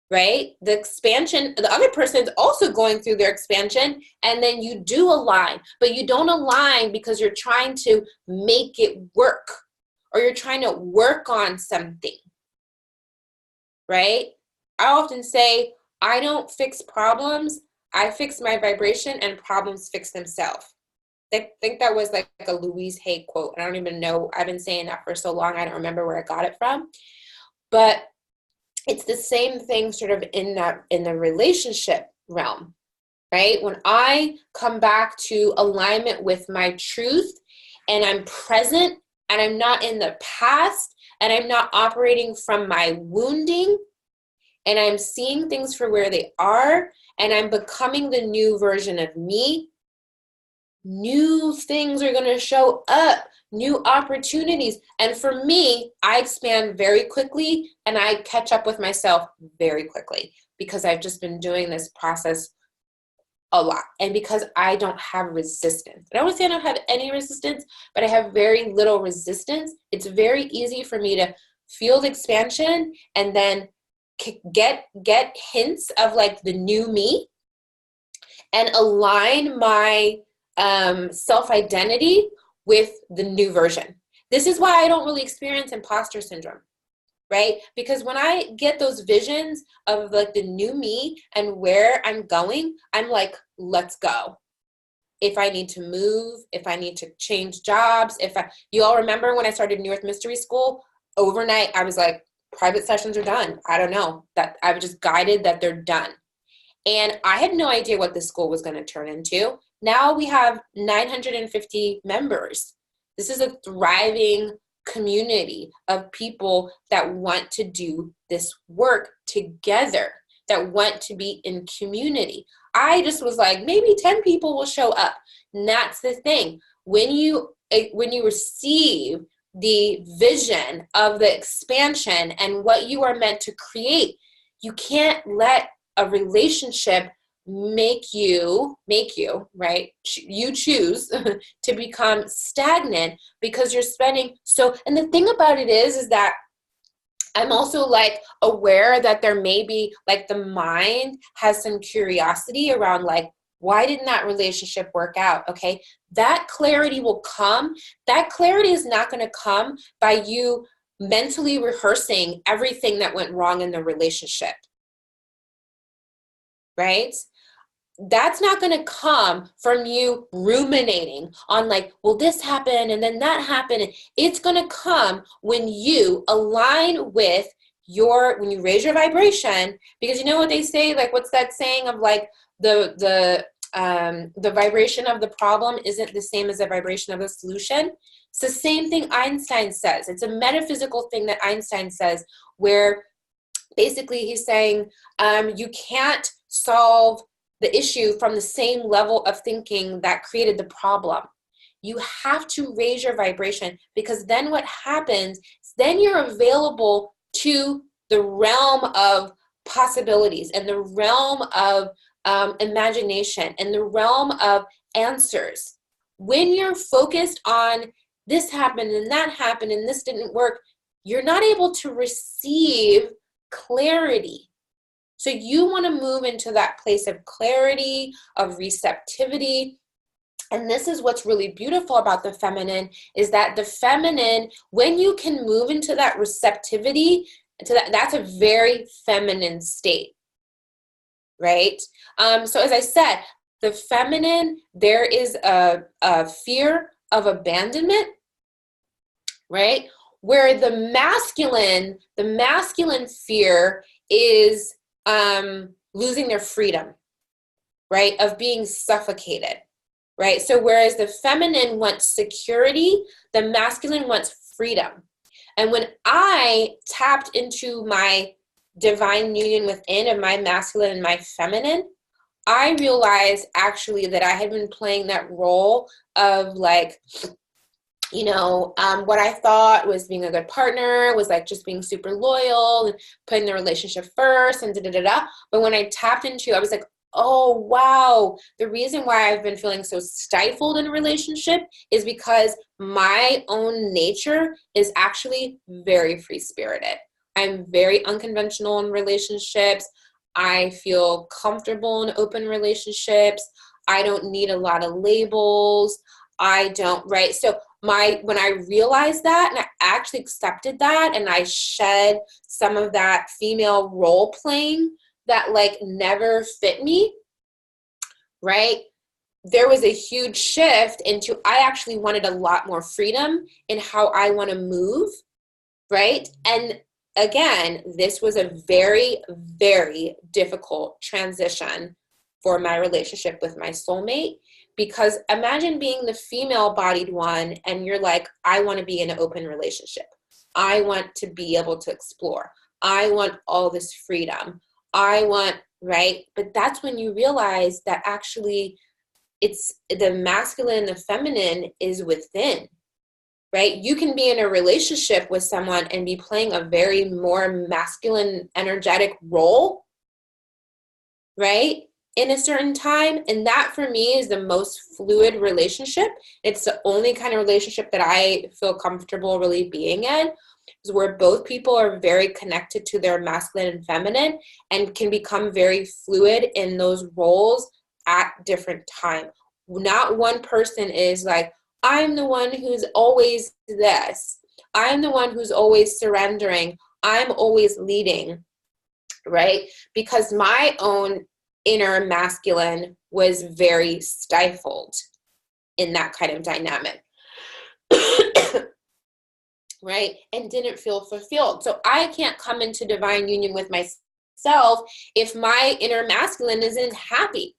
Right? The expansion, the other person is also going through their expansion, and then you do align, but you don't align because you're trying to make it work or you're trying to work on something, right? I often say, I don't fix problems, I fix my vibration and problems fix themselves. I think that was like a Louise Hay quote. I don't even know, I've been saying that for so long, I don't remember where I got it from, but it's the same thing sort of in the relationship realm, right? When I come back to alignment with my truth and I'm present and I'm not in the past and I'm not operating from my wounding and I'm seeing things for where they are and I'm becoming the new version of me, new things are going to show up, new opportunities. And for me, I expand very quickly and I catch up with myself very quickly because I've just been doing this process a lot. And because I don't have resistance. I don't want to say I don't have any resistance, but I have very little resistance. It's very easy for me to feel the expansion and then get hints of like the new me and align my self-identity with the new version. This is why I don't really experience imposter syndrome, right? Because when I get those visions of like the new me and where I'm going, I'm like, let's go. If I need to move, if I need to change jobs, you all remember when I started New Earth Mystery School, overnight, I was like, private sessions are done. I don't know, that I was just guided that they're done. And I had no idea what this school was going to turn into. Now we have 950 members. This is a thriving community of people that want to do this work together, that want to be in community. I just was like, maybe 10 people will show up. And that's the thing. When you receive the vision of the expansion and what you are meant to create, you can't let a relationship make you, right? You choose to become stagnant because you're spending and the thing about it is that I'm also like aware that there may be like the mind has some curiosity around like, why didn't that relationship work out? Okay. That clarity will come. That clarity is not going to come by you mentally rehearsing everything that went wrong in the relationship. Right? That's not going to come from you ruminating on like, well, this happened and then that happened. It's going to come when you align with when you raise your vibration, because you know what they say, like, what's that saying of like the vibration of the problem isn't the same as the vibration of the solution. It's the same thing Einstein says. It's a metaphysical thing that Einstein says, where basically he's saying you can't solve the issue from the same level of thinking that created the problem. You have to raise your vibration, because then what happens is then you're available to the realm of possibilities and the realm of imagination and the realm of answers. When you're focused on this happened and that happened and this didn't work, you're not able to receive clarity. So you want to move into that place of clarity, of receptivity. And this is what's really beautiful about the feminine, is that the feminine, when you can move into that receptivity, that's a very feminine state, right? So as I said, the feminine, there is a fear of abandonment, right? Where the masculine fear is losing their freedom, right? Of being suffocated, right? So whereas the feminine wants security, the masculine wants freedom. And when I tapped into my divine union within of my masculine and my feminine, I realized actually that I had been playing that role of like, what I thought was being a good partner was like just being super loyal and putting the relationship first and da-da-da-da. But when I tapped into, I was like, oh, wow. The reason why I've been feeling so stifled in a relationship is because my own nature is actually very free-spirited. I'm very unconventional in relationships. I feel comfortable in open relationships. I don't need a lot of labels. I don't, right? So when I realized that and I actually accepted that and I shed some of that female role playing that like never fit me, right? There was a huge shift into I actually wanted a lot more freedom in how I want to move, right? And again, this was a very, very difficult transition for my relationship with my soulmate. Because imagine being the female-bodied one and you're like, I want to be in an open relationship. I want to be able to explore. I want all this freedom. I want, right? But that's when you realize that actually it's the masculine and the feminine is within, right? You can be in a relationship with someone and be playing a very more masculine, energetic role, right? In a certain time. And that for me is the most fluid relationship. It's the only kind of relationship that I feel comfortable really being in, is where both people are very connected to their masculine and feminine and can become very fluid in those roles at different time. Not one person is like, I'm the one who's always this. I'm the one who's always surrendering. I'm always leading, right? Because my own inner masculine was very stifled in that kind of dynamic, right? And didn't feel fulfilled. So I can't come into divine union with myself if my inner masculine isn't happy.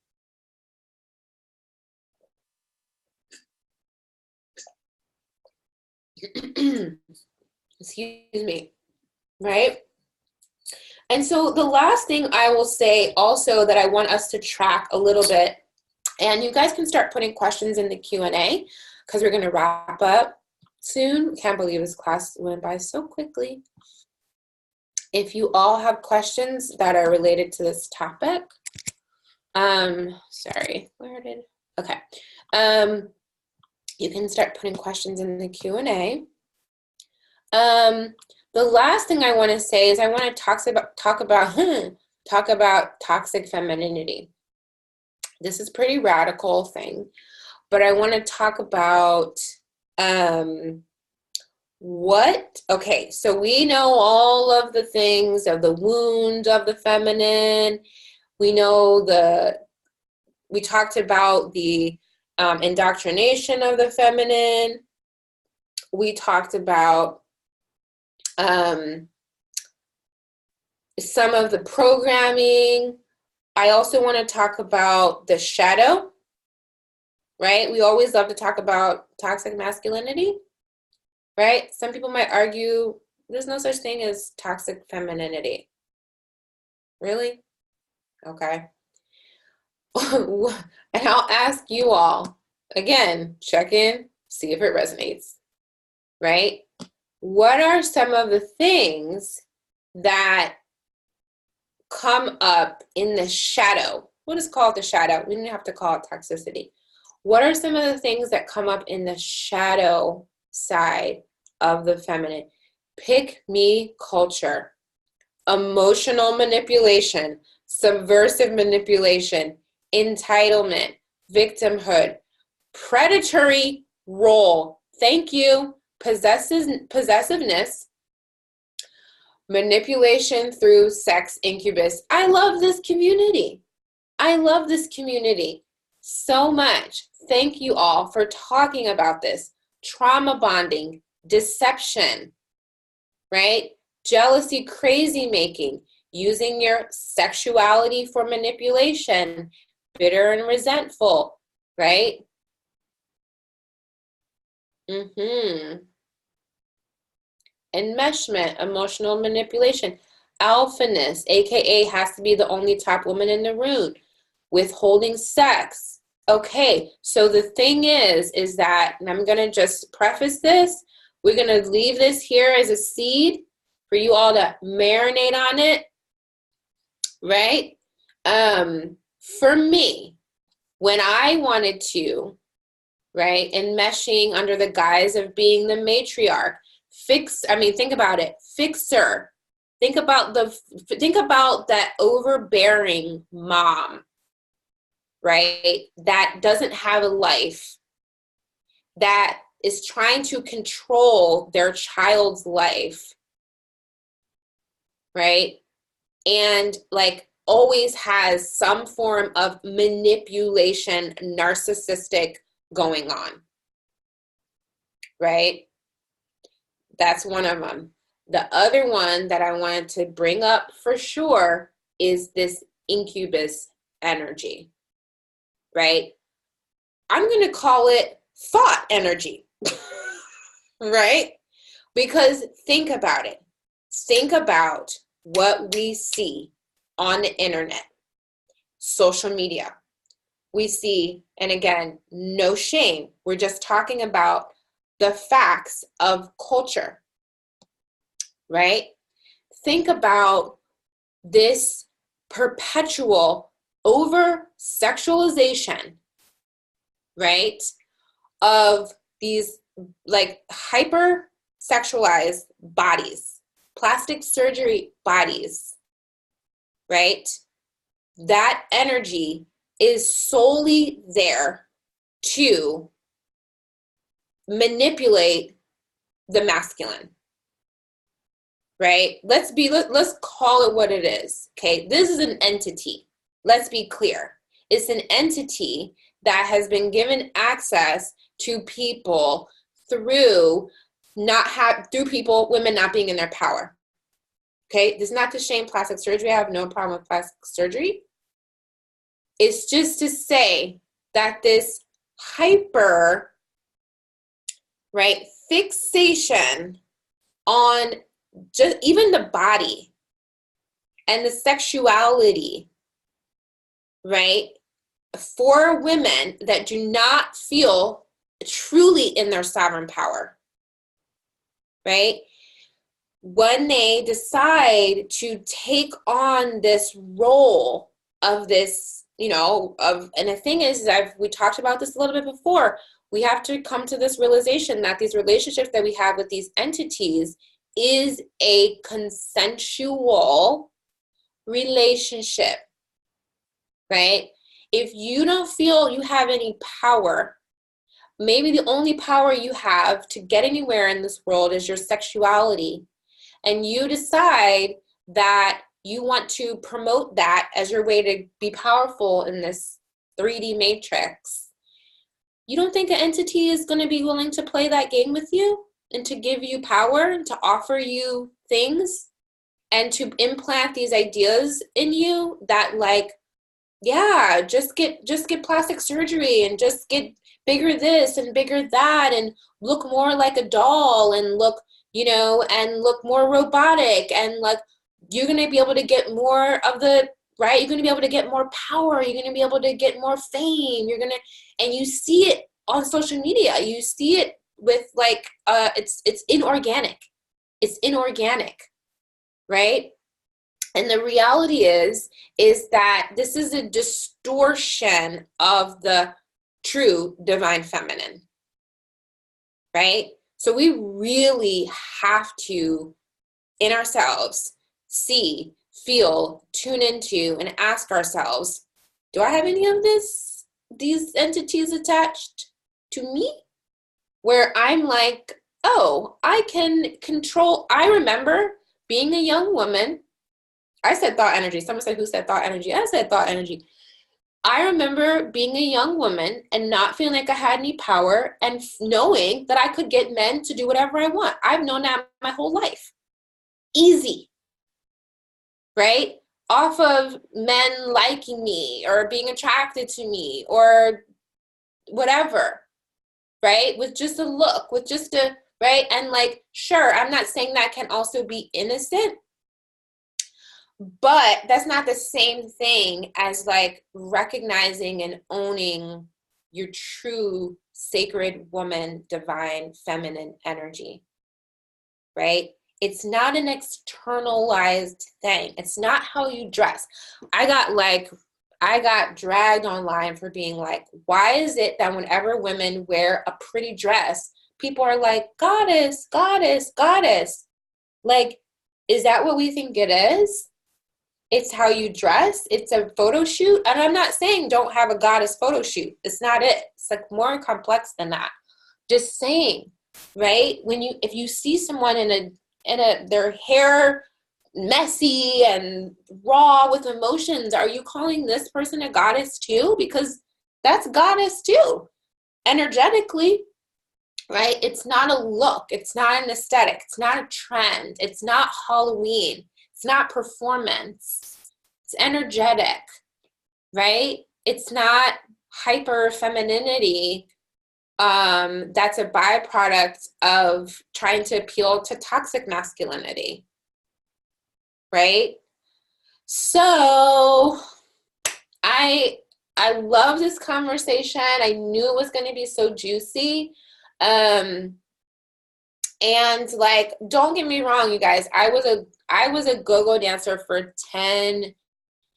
Excuse me, right? And so the last thing I will say also that I want us to track a little bit, and you guys can start putting questions in the Q&A because we're going to wrap up soon. Can't believe this class went by so quickly. If you all have questions that are related to this topic, you can start putting questions in the Q&A. The last thing I want to say is I want to talk about toxic femininity. This is a pretty radical thing, but I want to talk about so we know all of the things of the wound of the feminine. We talked about the indoctrination of the feminine. We talked about some of the programming. I also want to talk about the shadow, right? We always love to talk about toxic masculinity, right? Some people might argue there's no such thing as toxic femininity. Really? Okay. And I'll ask you all, again, check in, see if it resonates, right? What are some of the things that come up in the shadow? We'll just call it the shadow. We don't have to call it toxicity. What are some of the things that come up in the shadow side of the feminine? Pick me culture, emotional manipulation, subversive manipulation, entitlement, victimhood, predatory role. Thank you. Possessiveness, manipulation through sex incubus. I love this community. I love this community. so much. Thank you all for talking about this. Trauma bonding, deception, right? Jealousy, crazy making, using your sexuality for manipulation, bitter and resentful, right? Enmeshment, emotional manipulation, alphaness, aka has to be the only top woman in the room, withholding sex. Okay, so the thing is that, and I'm gonna just preface this, we're gonna leave this here as a seed for you all to marinate on it, right? For me, when I wanted to, right, enmeshing under the guise of being the matriarch, think about it, fixer. Think about that overbearing mom, right? That doesn't have a life, that is trying to control their child's life, right? And like always has some form of manipulation, narcissistic going on, right? That's one of them. The other one that I wanted to bring up for sure is this incubus energy, right? I'm going to call it thought energy, right? Because think about it. Think about what we see on the internet, social media. We see, and again, no shame. We're just talking about the facts of culture, right? Think about this perpetual over-sexualization, right, of these like hyper-sexualized bodies, plastic surgery bodies, right? That energy is solely there to manipulate the masculine, right? Let's call it what it is, okay? This is an entity. Let's be clear. It's an entity that has been given access to people through women not being in their power. Okay, this is not to shame plastic surgery. I have no problem with plastic surgery. It's just to say that this hyper, right, fixation on just even the body and the sexuality, right, for women that do not feel truly in their sovereign power, right? When they decide to take on this role of this, and the thing is, we talked about this a little bit before, we have to come to this realization that these relationships that we have with these entities is a consensual relationship, right? If you don't feel you have any power, maybe the only power you have to get anywhere in this world is your sexuality, and you decide that you want to promote that as your way to be powerful in this 3D matrix, you don't think an entity is going to be willing to play that game with you and to give you power and to offer you things and to implant these ideas in you that, like, yeah, just get plastic surgery and just get bigger this and bigger that and look more like a doll and look, and look more robotic, and like you're going to be able to get more of the, right? You're going to be able to get more power. You're going to be able to get more fame. And you see it on social media. You see it with like, it's inorganic. It's inorganic, right? And the reality is that this is a distortion of the true divine feminine, right? So we really have to, in ourselves, see, feel, tune into, and ask ourselves, do I have any of these entities attached to me? Where I'm like, oh, I can control. I remember being a young woman. I said thought energy. Someone said, who said thought energy? I said thought energy. I remember being a young woman and not feeling like I had any power and knowing that I could get men to do whatever I want. I've known that my whole life. Easy, right? Off of men liking me or being attracted to me or whatever, right? With just a look, with just a, right? And like, sure, I'm not saying that can also be innocent, but that's not the same thing as like recognizing and owning your true sacred woman, divine, feminine energy, right? It's not an externalized thing. It's not how you dress. I got dragged online for being like, why is it that whenever women wear a pretty dress, people are like, goddess, goddess, goddess? Like, is that what we think it is? It's how you dress. It's a photo shoot. And I'm not saying don't have a goddess photo shoot. It's not it. It's like more complex than that. Just saying, right? If you see someone their hair messy and raw with emotions, are you calling this person a goddess too? Because that's goddess too, energetically, right? It's not a look. It's not an aesthetic. It's not a trend. It's not Halloween. It's not performance. It's energetic, right? It's not hyper femininity. That's a byproduct of trying to appeal to toxic masculinity, right? So I love this conversation. I knew it was going to be so juicy. And like, don't get me wrong, you guys. I was a go-go dancer for 10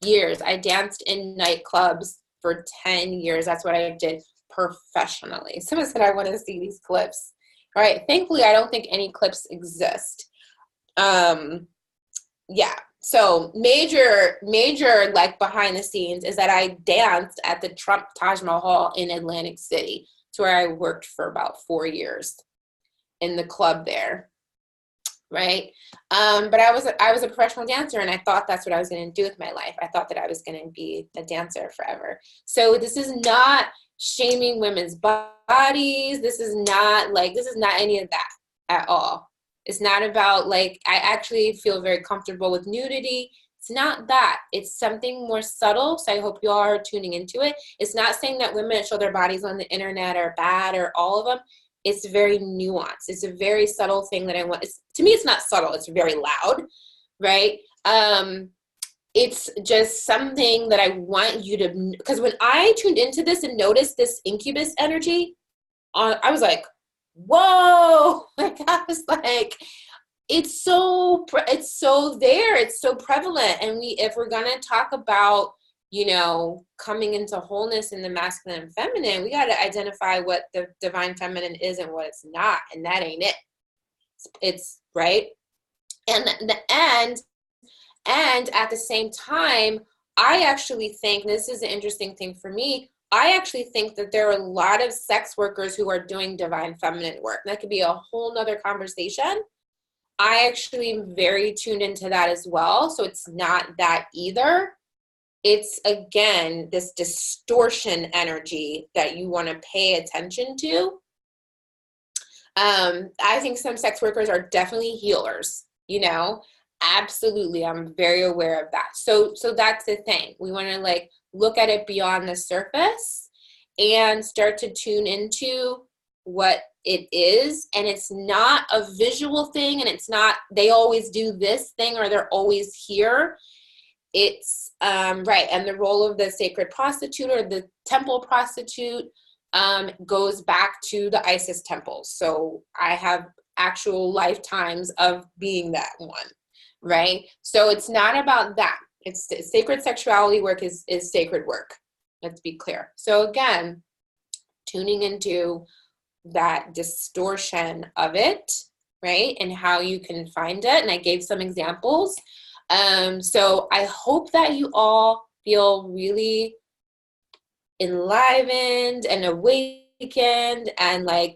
years. I danced in nightclubs for 10 years. That's what I did professionally. Someone said I want to see these clips. All right. Thankfully, I don't think any clips exist. Yeah. So major like behind the scenes is that I danced at the Trump Taj Mahal in Atlantic City. It's where I worked for about 4 years in the club there, right? But I was a professional dancer, and I thought that's what I was going to do with my life. I thought that I was going to be a dancer forever. So this is not shaming women's bodies. This is not any of that at all. It's not about like, I actually feel very comfortable with nudity. It's not that. It's something more subtle. So I hope you all are tuning into it. It's not saying that women that show their bodies on the internet are bad or all of them. It's very nuanced. It's a very subtle thing that I want. To me, it's not subtle. It's very loud, right? It's just something that I want you to, because when I tuned into this and noticed this incubus energy, I was like, whoa, like I was like, it's so there, it's so prevalent. And if we're going to talk about, coming into wholeness in the masculine and feminine, we got to identify what the divine feminine is and what it's not. And that ain't it. It's right. And at the same time, I actually think, this is an interesting thing for me, I actually think that there are a lot of sex workers who are doing divine feminine work. That could be a whole nother conversation. I actually am very tuned into that as well. So it's not that either. It's, again, this distortion energy that you want to pay attention to. I think some sex workers are definitely healers, absolutely. I'm very aware of that. So that's the thing. We want to like look at it beyond the surface and start to tune into what it is. And it's not a visual thing, and it's not they always do this thing or they're always here. It's right. And the role of the sacred prostitute or the temple prostitute goes back to the Isis temples. So I have actual lifetimes of being that one, right? So it's not about that. It's sacred sexuality work is sacred work. Let's be clear. So again, tuning into that distortion of it, right? And how you can find it. And I gave some examples. So I hope that you all feel really enlivened and awakened, and like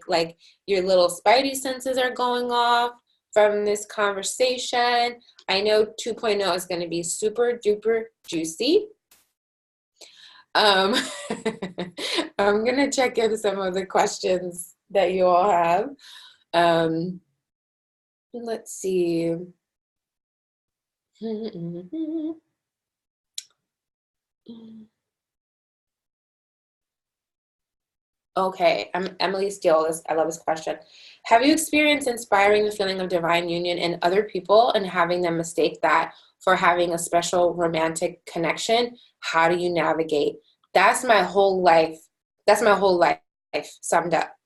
your little spidey senses are going off from this conversation. I know 2.0 is going to be super duper juicy. Um, I'm gonna check in some of the questions that you all have. Um, let's see. Okay, I'm Emily Steele. I love this question. Have you experienced inspiring the feeling of divine union in other people and having them mistake that for having a special romantic connection? How do you navigate? That's my whole life. That's my whole life summed up.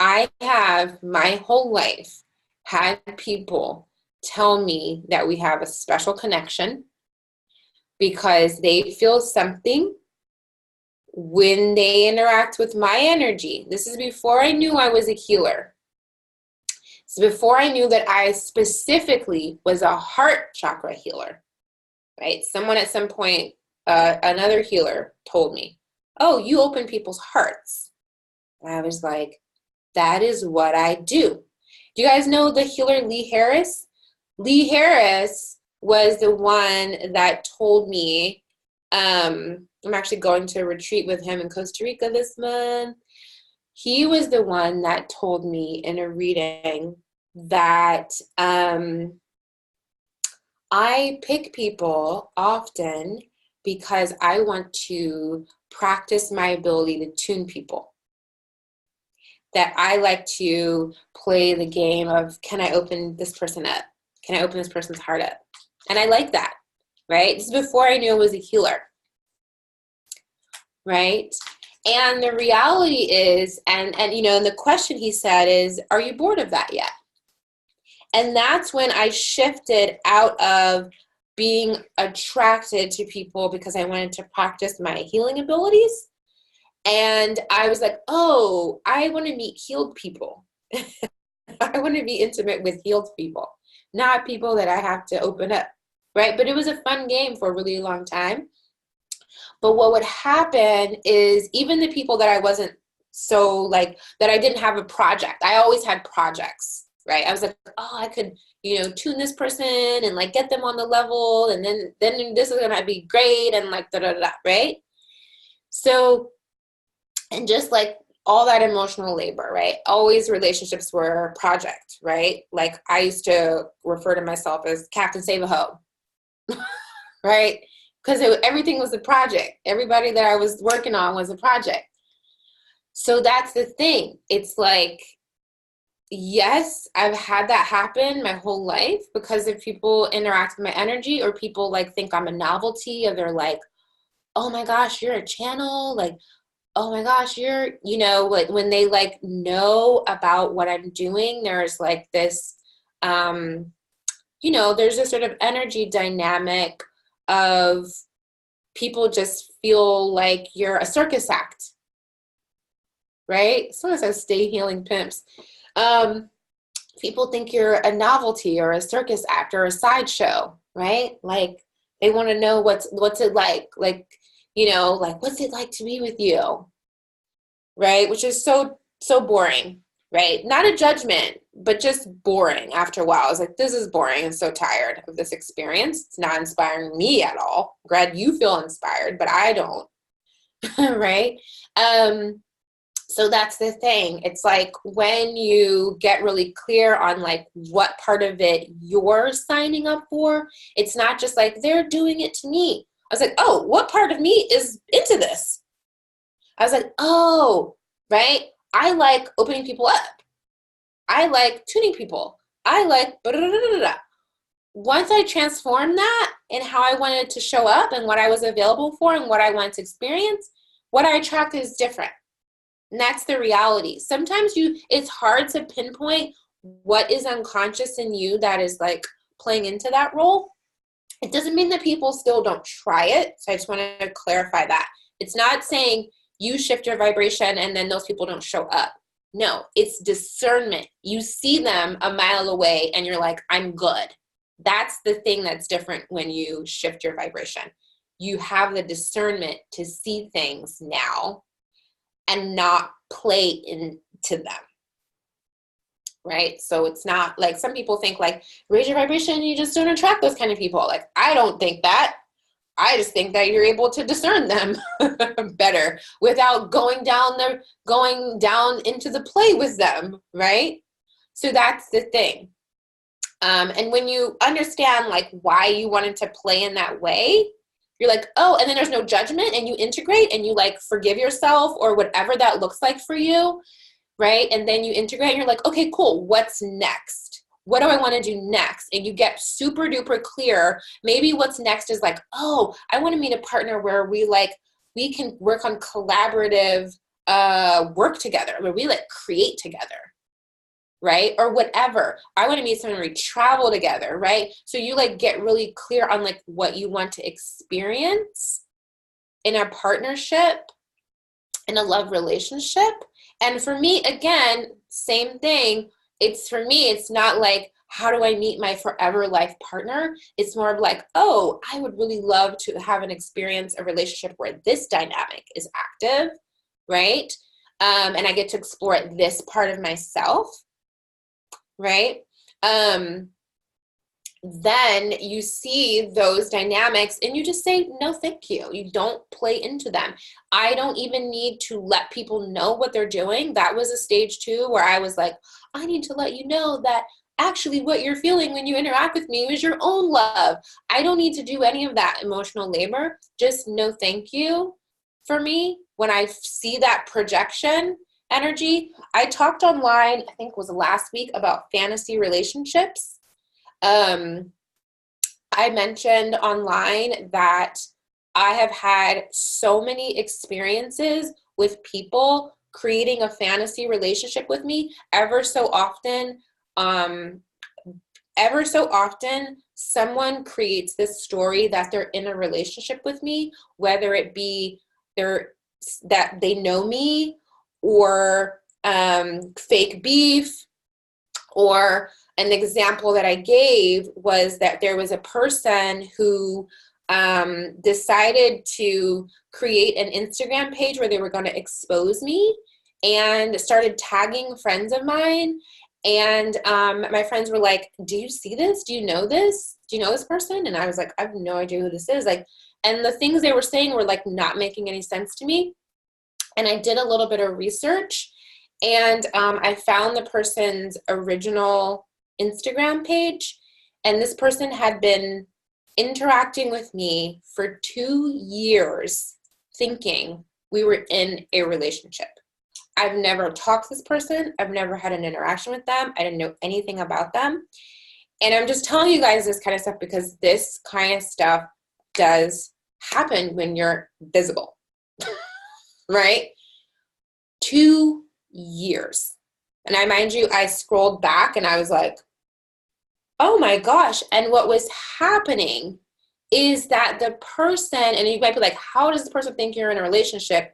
I have my whole life had people tell me that we have a special connection because they feel something when they interact with my energy. This is before I knew I was a healer. It's before I knew that I specifically was a heart chakra healer, right? Someone at some point, another healer told me, oh, you open people's hearts. And I was like, that is what I do. Do you guys know the healer Lee Harris? Lee Harris was the one that told me, I'm actually going to a retreat with him in Costa Rica this month. He was the one that told me in a reading that I pick people often because I want to practice my ability to tune people. That I like to play the game of, can I open this person up? Can I open this person's heart up? And I like that, right? This is before I knew I was a healer, right? And the reality is, and you know, and the question he said is, are you bored of that yet? And that's when I shifted out of being attracted to people because I wanted to practice my healing abilities. And I was like, oh, I want to meet healed people. I want to be intimate with healed people, not people that I have to open up, right? But it was a fun game for a really long time. But what would happen is even the people that I wasn't so like, that I didn't have a project, I always had projects, right? I was like, oh, I could, you know, tune this person and like get them on the level. And then this is going to be great. And like, da, da, da, right? So, and just like all that emotional labor, right? Always relationships were a project, right? Like I used to refer to myself as Captain Save a Hoe, right? Because everything was a project. Everybody that I was working on was a project. So that's the thing. It's like, yes, I've had that happen my whole life because if people interact with my energy or people like think I'm a novelty or they're like, oh my gosh, you're a channel, like, oh my gosh, you're, you know, like when they like know about what I'm doing, there's like this, you know, there's a sort of energy dynamic of people just feel like you're a circus act, right? As long as I stay healing pimps. People think you're a novelty or a circus act or a sideshow, right? Like they want to know what's it like, you know, like what's it like to be with you, right? Which is so boring, right? Not a judgment, but just boring after a while. I was like, this is boring. I'm so tired of this experience. It's not inspiring me at all. Glad you feel inspired, but I don't, right? So that's the thing. It's like when you get really clear on like what part of it you're signing up for, it's not just like they're doing it to me. I was like, oh, what part of me is into this? I was like, oh, right? I like opening people up. I like tuning people. I like blah, blah, blah, blah, blah. Once I transformed that and how I wanted to show up and what I was available for and what I wanted to experience, what I attract is different. And that's the reality. Sometimes it's hard to pinpoint what is unconscious in you that is like playing into that role. It doesn't mean that people still don't try it. So I just want to clarify that. It's not saying you shift your vibration and then those people don't show up. No, it's discernment. You see them a mile away and you're like, I'm good. That's the thing that's different when you shift your vibration. You have the discernment to see things now and not play into them, right? So it's not like some people think like raise your vibration, you just don't attract those kind of people. Like I don't think that. I just think that you're able to discern them better without going down into the play with them, right? So that's the thing. And when you understand like why you wanted to play in that way, you're like, oh, and then there's no judgment, and you integrate and you like forgive yourself or whatever that looks like for you, right? And then you integrate and you're like, okay, cool, what's next? What do I want to do next? And you get super duper clear. Maybe what's next is like, oh, I want to meet a partner where we can work on collaborative work together, where we like create together, right? Or whatever. I want to meet someone where we travel together, right? So you like get really clear on like what you want to experience in a partnership, in a love relationship. And for me, again, same thing. For me, it's not like, how do I meet my forever life partner? It's more of like, oh, I would really love to have an experience, a relationship where this dynamic is active, right? And I get to explore this part of myself, right? Then you see those dynamics and you just say, no, thank you. You don't play into them. I don't even need to let people know what they're doing. That was a stage 2 where I was like, I need to let you know that actually what you're feeling when you interact with me is your own love. I don't need to do any of that emotional labor. Just no thank you for me. When I see that projection energy, I talked online, I think it was last week, about fantasy relationships. I mentioned online that I have had so many experiences with people creating a fantasy relationship with me. Ever so often, someone creates this story that they're in a relationship with me, whether it be that they know me, or fake beef, or an example that I gave was that there was a person who decided to create an Instagram page where they were going to expose me, and started tagging friends of mine. And my friends were like, do you see this? Do you know this? Do you know this person? And I was like, I have no idea who this is. Like, and the things they were saying were like not making any sense to me. And I did a little bit of research, and I found the person's original Instagram page, and this person had been interacting with me for 2 years thinking we were in a relationship. I've never talked to this person. I've never had an interaction with them. I didn't know anything about them. And I'm just telling you guys this kind of stuff because this kind of stuff does happen when you're visible, right? 2 years. And I scrolled back and I was like, oh my gosh. And what was happening is that the person, and you might be like, how does the person think you're in a relationship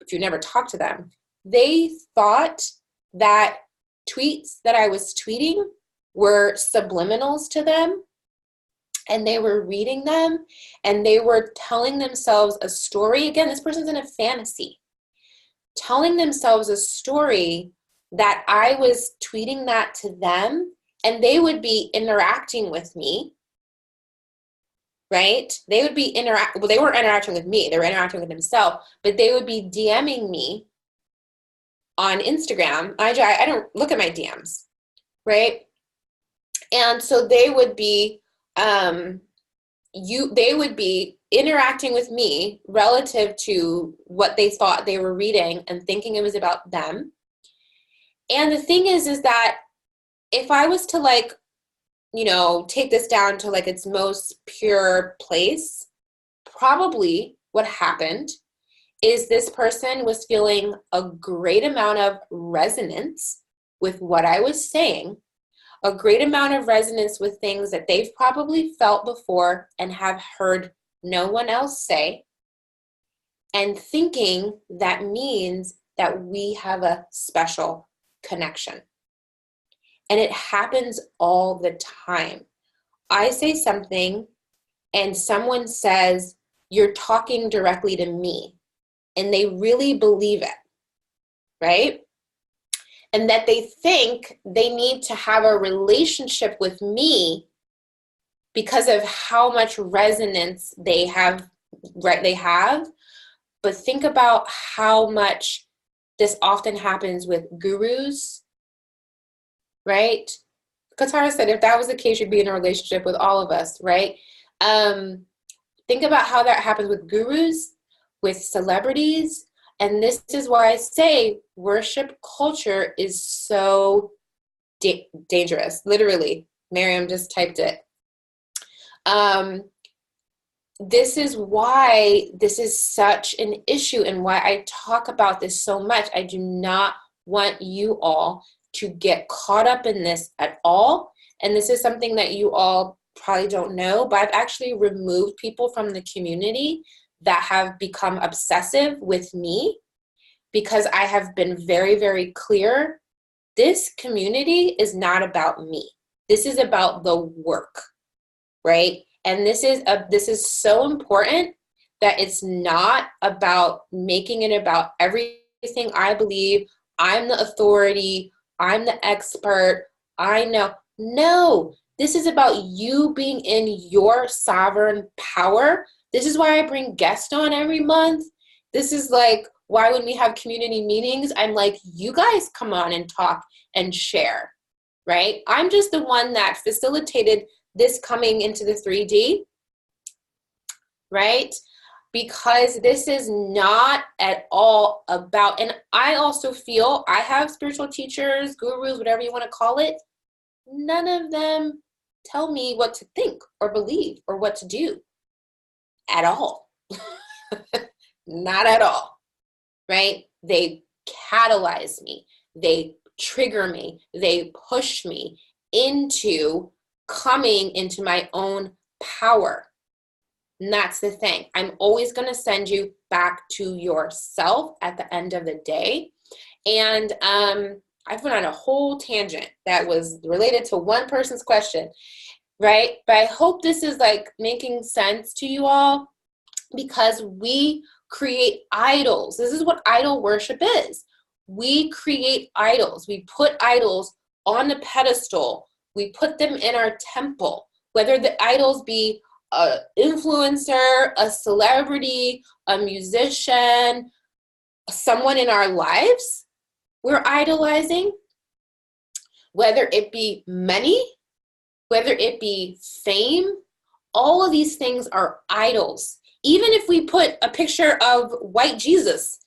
if you never talk to them? They thought that tweets that I was tweeting were subliminals to them, and they were reading them, and they were telling themselves a story. Again, this person's in a fantasy, telling themselves a story that I was tweeting that to them, and they would be interacting with me, right? They would be they weren't interacting with me, they were interacting with themselves, but they would be DMing me on Instagram. I don't look at my DMs, right? And so they would be interacting with me relative to what they thought they were reading and thinking it was about them. And the thing is that if I was to take this down to like its most pure place, probably what happened is this person was feeling a great amount of resonance with what I was saying, a great amount of resonance with things that they've probably felt before and have heard no one else say, and thinking that means that we have a special connection. And it happens all the time. I say something and someone says, you're talking directly to me. And they really believe it, right? And that they think they need to have a relationship with me because of how much resonance they have, right? They have. But think about how much this often happens with gurus, right? Katara said, if that was the case, you'd be in a relationship with all of us, right? Think about how that happens with gurus, with celebrities. And this is why I say worship culture is so dangerous. Literally, Miriam just typed it. This is why this is such an issue and why I talk about this so much. I do not want you all to get caught up in this at all. And this is something that you all probably don't know, but I've actually removed people from the community that have become obsessive with me because I have been very, very clear. This community is not about me. This is about the work, right? And this is so important that it's not about making it about everything I believe. I'm the authority. I'm the expert. I know. No, this is about you being in your sovereign power. This is why I bring guests on every month. This is like why when we have community meetings, I'm like, you guys come on and talk and share, right? I'm just the one that facilitated this coming into the 3D, right? Because this is not at all about, and I also feel I have spiritual teachers, gurus, whatever you want to call it. None of them tell me what to think or believe or what to do at all. Not at all, right? They catalyze me. They trigger me. They push me into coming into my own power. And that's the thing. I'm always going to send you back to yourself at the end of the day. And I've went on a whole tangent that was related to one person's question, right? But I hope this is like making sense to you all because we create idols. This is what idol worship is. We create idols. We put idols on a pedestal. We put them in our temple, whether the idols be an influencer, a celebrity, a musician, someone in our lives we're idolizing, whether it be money, whether it be fame. All of these things are idols. Even if we put a picture of white Jesus,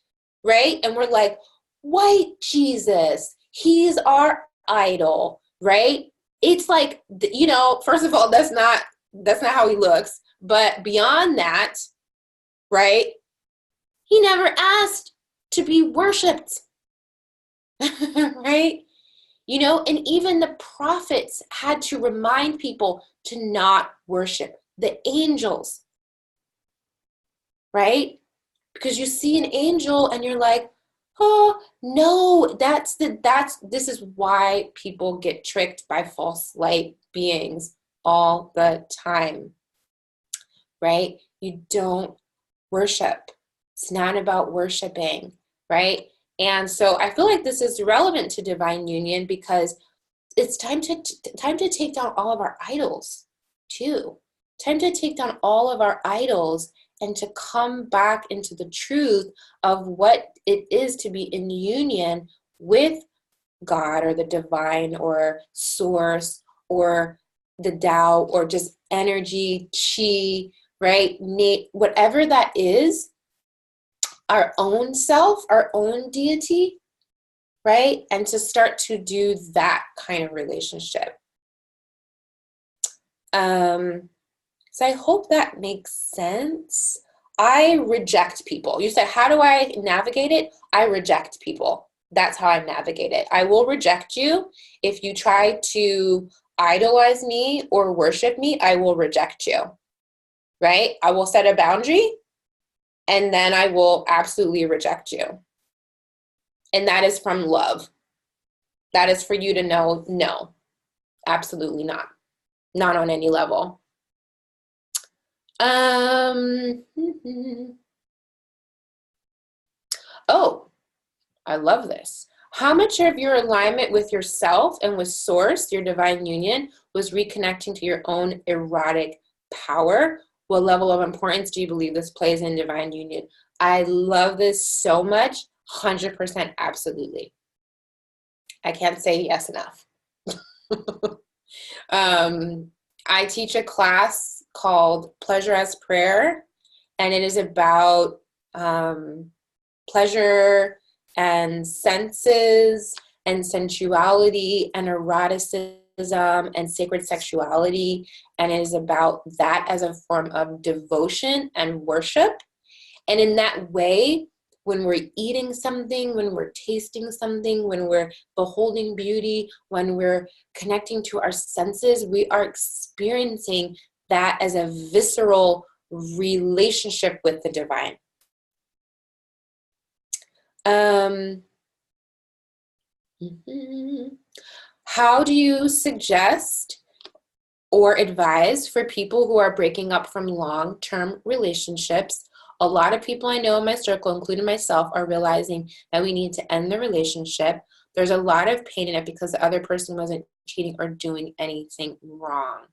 right? And we're like, white Jesus, he's our idol, right? It's like, you know, first of all, that's not how he looks. But beyond that, right? He never asked to be worshiped, right? You know, and even the prophets had to remind people to not worship the angels, right? Because you see an angel and you're like, oh no, this is why people get tricked by false light beings all the time, right? You don't worship. It's not about worshiping, right? And so I feel like this is relevant to divine union because it's time to take down all of our idols too. Time to take down all of our idols and to come back into the truth of what it is to be in union with God or the divine or source or the Tao or just energy, chi, right? Whatever that is, our own self, our own deity, right? And to start to do that kind of relationship. So I hope that makes sense. I reject people. You said, how do I navigate it? I reject people. That's how I navigate it. I will reject you. If you try to idolize me or worship me, I will reject you, right? I will set a boundary and then I will absolutely reject you. And that is from love. That is for you to know, no, absolutely not. Not on any level. Oh, I love this. How much of your alignment with yourself and with source, your divine union, was reconnecting to your own erotic power? What level of importance do you believe this plays in divine union? I love this so much. 100% absolutely. I can't say yes enough. I teach a class called Pleasure as Prayer, and it is about pleasure and senses and sensuality and eroticism and sacred sexuality, and it is about that as a form of devotion and worship. And in that way, when we're eating something, when we're tasting something, when we're beholding beauty, when we're connecting to our senses, we are experiencing that as a visceral relationship with the divine. How do you suggest or advise for people who are breaking up from long-term relationships? A lot of people I know in my circle, including myself, are realizing that we need to end the relationship. There's a lot of pain in it because the other person wasn't cheating or doing anything wrong.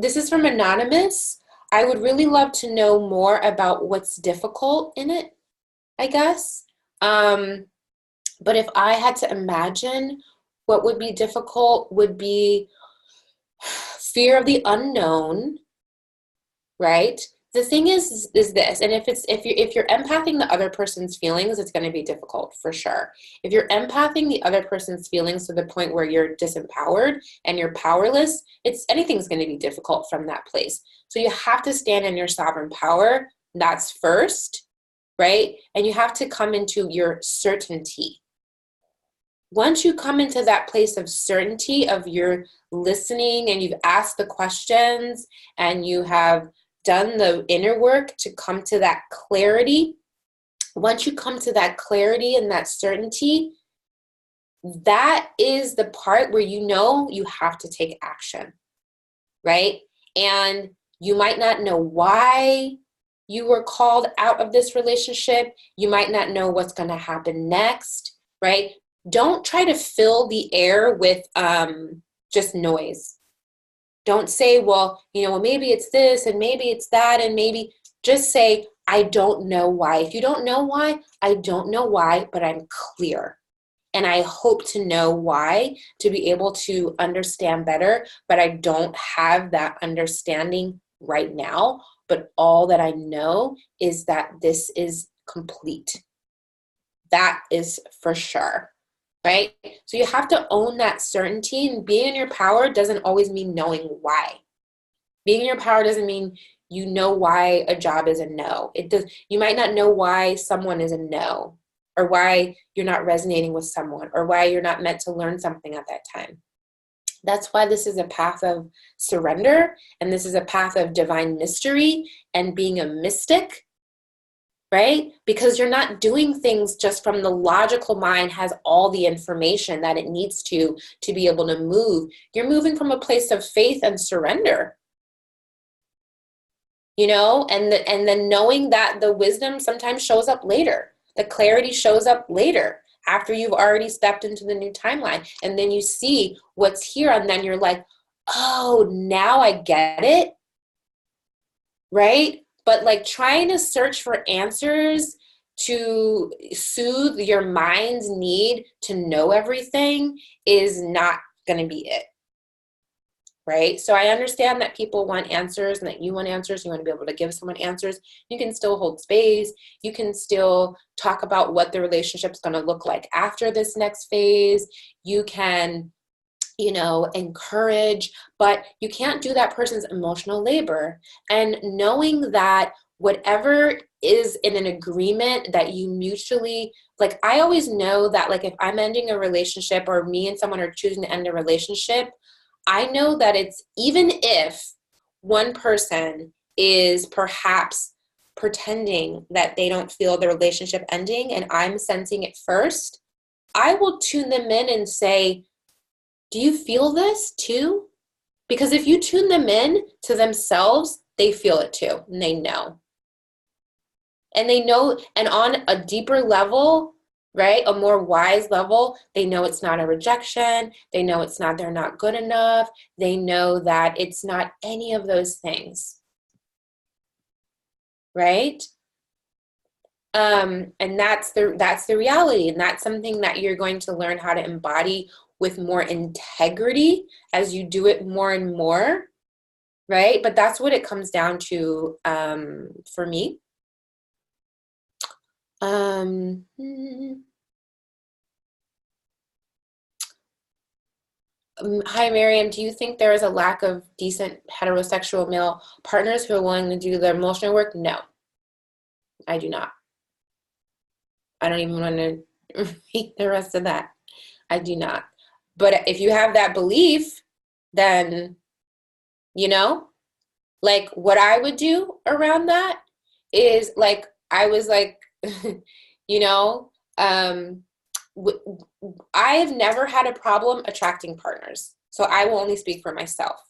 This is from Anonymous. I would really love to know more about what's difficult in it, I guess. But if I had to imagine, what would be difficult would be fear of the unknown, right? The thing is this, and if you're empathing the other person's feelings, it's going to be difficult for sure. If you're empathing the other person's feelings to the point where you're disempowered and you're powerless, anything's going to be difficult from that place. So you have to stand in your sovereign power. That's first, right? And you have to come into your certainty. Once you come into that place of certainty, of your listening, and you've asked the questions and you have done the inner work to come to that clarity, once you come to that clarity and that certainty, that is the part where you know you have to take action, right? And you might not know why you were called out of this relationship. You might not know what's going to happen next, right? Don't try to fill the air with just noise. Don't say, well, maybe it's this and maybe it's that and maybe. Just say, I don't know why. If you don't know why, I don't know why, but I'm clear. And I hope to know why to be able to understand better, but I don't have that understanding right now. But all that I know is that this is complete. That is for sure. Right? So you have to own that certainty, and being in your power doesn't always mean knowing why. Being in your power doesn't mean you know why a job is a no. You might not know why someone is a no, or why you're not resonating with someone, or why you're not meant to learn something at that time. That's why this is a path of surrender, and this is a path of divine mystery and being a mystic. Right? Because you're not doing things just from the logical mind has all the information that it needs to be able to move. You're moving from a place of faith and surrender. And then knowing that the wisdom sometimes shows up later. The clarity shows up later after you've already stepped into the new timeline. And then you see what's here, and then you're like, oh, now I get it. Right? But like trying to search for answers to soothe your mind's need to know everything is not going to be it. Right? So I understand that people want answers and that you want answers. You want to be able to give someone answers. You can still hold space. You can still talk about what the relationship's going to look like after this next phase. You can encourage, but you can't do that person's emotional labor. And knowing that whatever is in an agreement that you mutually, like, I always know that, like, if I'm ending a relationship or me and someone are choosing to end a relationship, I know that it's, even if one person is perhaps pretending that they don't feel the relationship ending and I'm sensing it first, I will tune them in and say, do you feel this too? Because if you tune them in to themselves, they feel it too, and they know. And they know, and on a deeper level, right, a more wise level, they know it's not a rejection. They know it's not, they're not good enough. They know that it's not any of those things, right? And that's the reality, and that's something that you're going to learn how to embody with more integrity as you do it more and more, right? But that's what it comes down to for me. Hi, Miriam. Do you think there is a lack of decent heterosexual male partners who are willing to do the emotional work? No, I do not. I don't even want to read the rest of that. I do not. But if you have that belief, then, you know, like what I would do around that is like, I was like, you know, I've never had a problem attracting partners. So I will only speak for myself,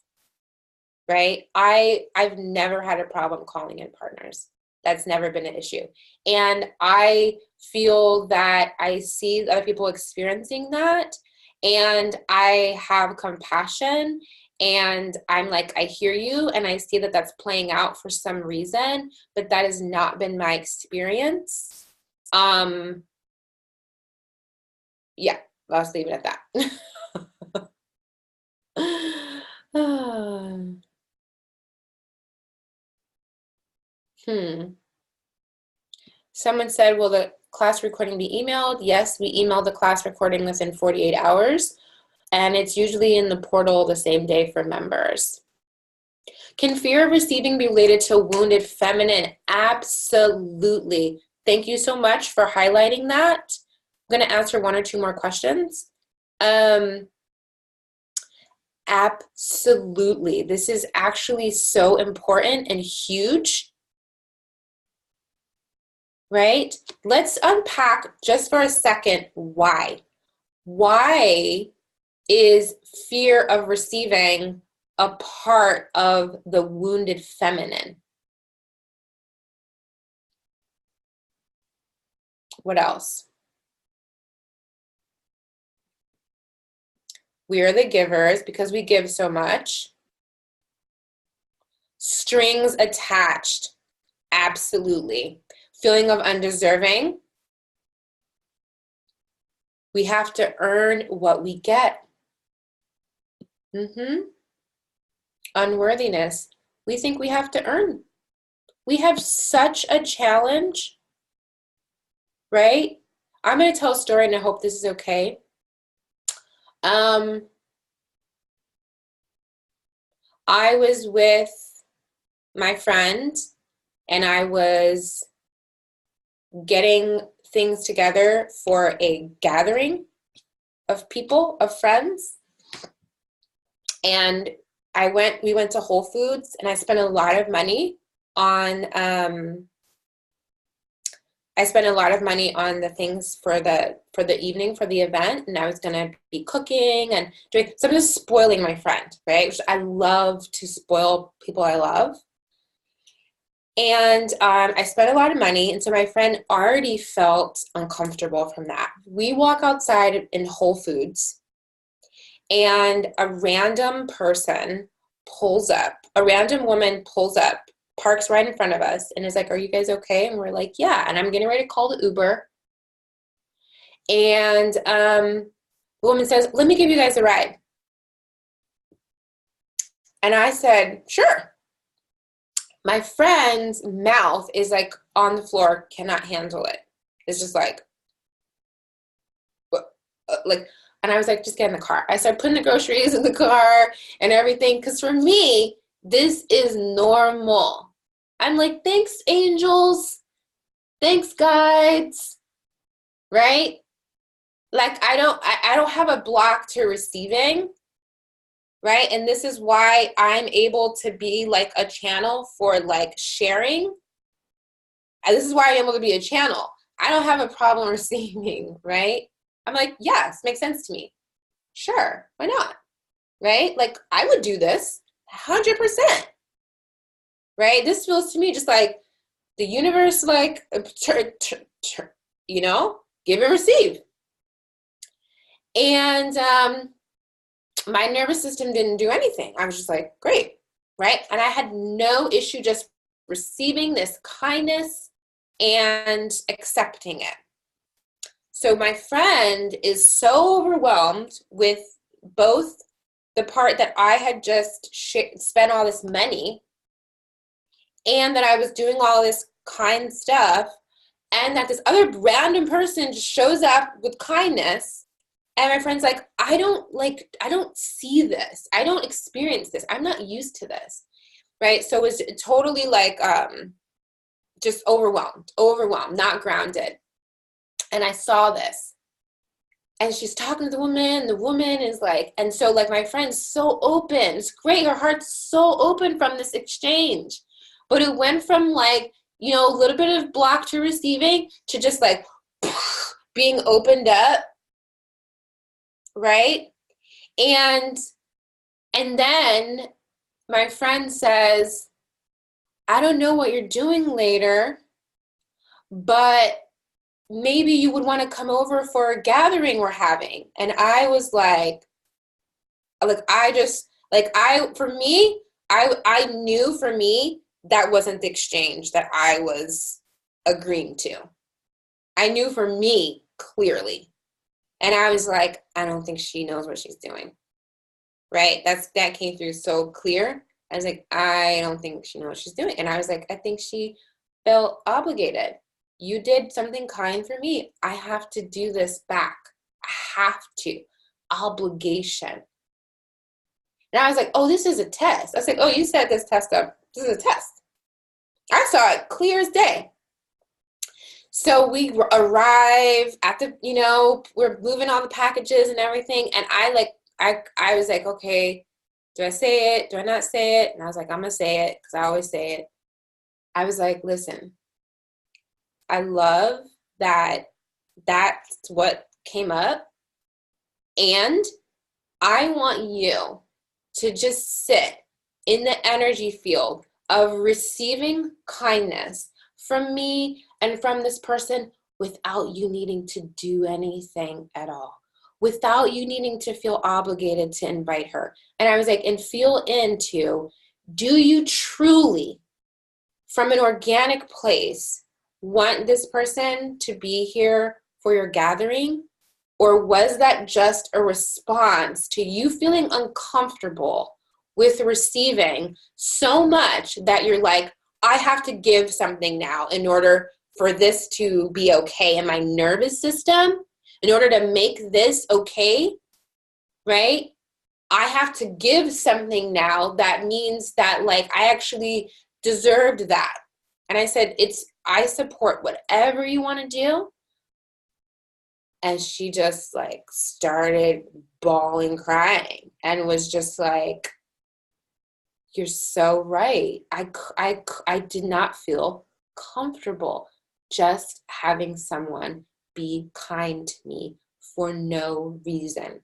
right? I've never had a problem calling in partners. That's never been an issue. And I feel that I see other people experiencing that, and I have compassion, and I'm like, I hear you, and I see that that's playing out for some reason, but that has not been my experience. Yeah, I'll just leave it at that. Hmm. Someone said, will the class recording be emailed? Yes, we email the class recording within 48 hours, and it's usually in the portal the same day for members. Can fear of receiving be related to wounded feminine? Absolutely. Thank you so much for highlighting that. I'm going to answer one or two more questions. Absolutely. This is actually so important and huge, right? Let's unpack just for a second why. Why is fear of receiving a part of the wounded feminine? What else? We are the givers because we give so much. Strings attached. Absolutely. Feeling of undeserving. We have to earn what we get. Unworthiness. We think we have to earn. We have such a challenge, right? I'm going to tell a story, and I hope this is okay. I was with my friend, and I was getting things together for a gathering of people, of friends. And we went to Whole Foods, and I spent a lot of money on the things for the evening, for the event, and I was gonna be cooking and doing, so I'm just spoiling my friend, right? Which I love to spoil people I love. And I spent a lot of money, and so my friend already felt uncomfortable from that. We walk outside in Whole Foods, and a random woman pulls up, parks right in front of us, and is like, "Are you guys okay?" And we're like, "Yeah." And I'm getting ready to call the Uber. And the woman says, "Let me give you guys a ride." And I said, "Sure." My friend's mouth is like on the floor, cannot handle it. It's just like, like, and I was like, just get in the car. I started putting the groceries in the car and everything, because for me, this is normal. I'm like, thanks, angels. Thanks, guides. Right? Like, I don't have a block to receiving, right? And this is why I'm able to be like a channel for like sharing. And this is why I'm able to be a channel. I don't have a problem receiving, right? I'm like, yes, makes sense to me. Sure, why not? Right? Like, I would do this 100%. Right? This feels to me just like the universe, like, give and receive. And my nervous system didn't do anything. I was just like, great, right? And I had no issue just receiving this kindness and accepting it. So my friend is so overwhelmed with both the part that I had just spent all this money and that I was doing all this kind stuff, and that this other random person just shows up with kindness. And my friend's like, I don't see this. I don't experience this. I'm not used to this. Right? So it was totally like just overwhelmed, not grounded. And I saw this. And she's talking to the woman is like, and so like my friend's so open. It's great. Her heart's so open from this exchange. But it went from like, a little bit of block to receiving to just like being opened up. Right? And then my friend says, I don't know what you're doing later, but maybe you would want to come over for a gathering we're having. And I was like, I knew for me, that wasn't the exchange that I was agreeing to. I knew for me clearly. And I was like, I don't think she knows what she's doing. Right? That came through so clear. I was like, I don't think she knows what she's doing. And I was like, I think she felt obligated. You did something kind for me. I have to do this back. I have to. Obligation. And I was like, oh, this is a test. I was like, oh, you set this test up. This is a test. I saw it clear as day. So we arrive at the, we're moving all the packages and everything. And I was like, okay, do I say it? Do I not say it? And I was like, I'm going to say it because I always say it. I was like, listen, I love that that's what came up. And I want you to just sit in the energy field of receiving kindness from me and from this person without you needing to do anything at all, without you needing to feel obligated to invite her. And I was like, and feel into, do you truly, from an organic place, want this person to be here for your gathering? Or was that just a response to you feeling uncomfortable with receiving so much that you're like, I have to give something now in order for this to be okay in my nervous system, in order to make this okay, right? I have to give something now that means that like I actually deserved that. And I said, I support whatever you want to do. And she just like started bawling, crying, and was just like, you're so right. I did not feel comfortable just having someone be kind to me for no reason.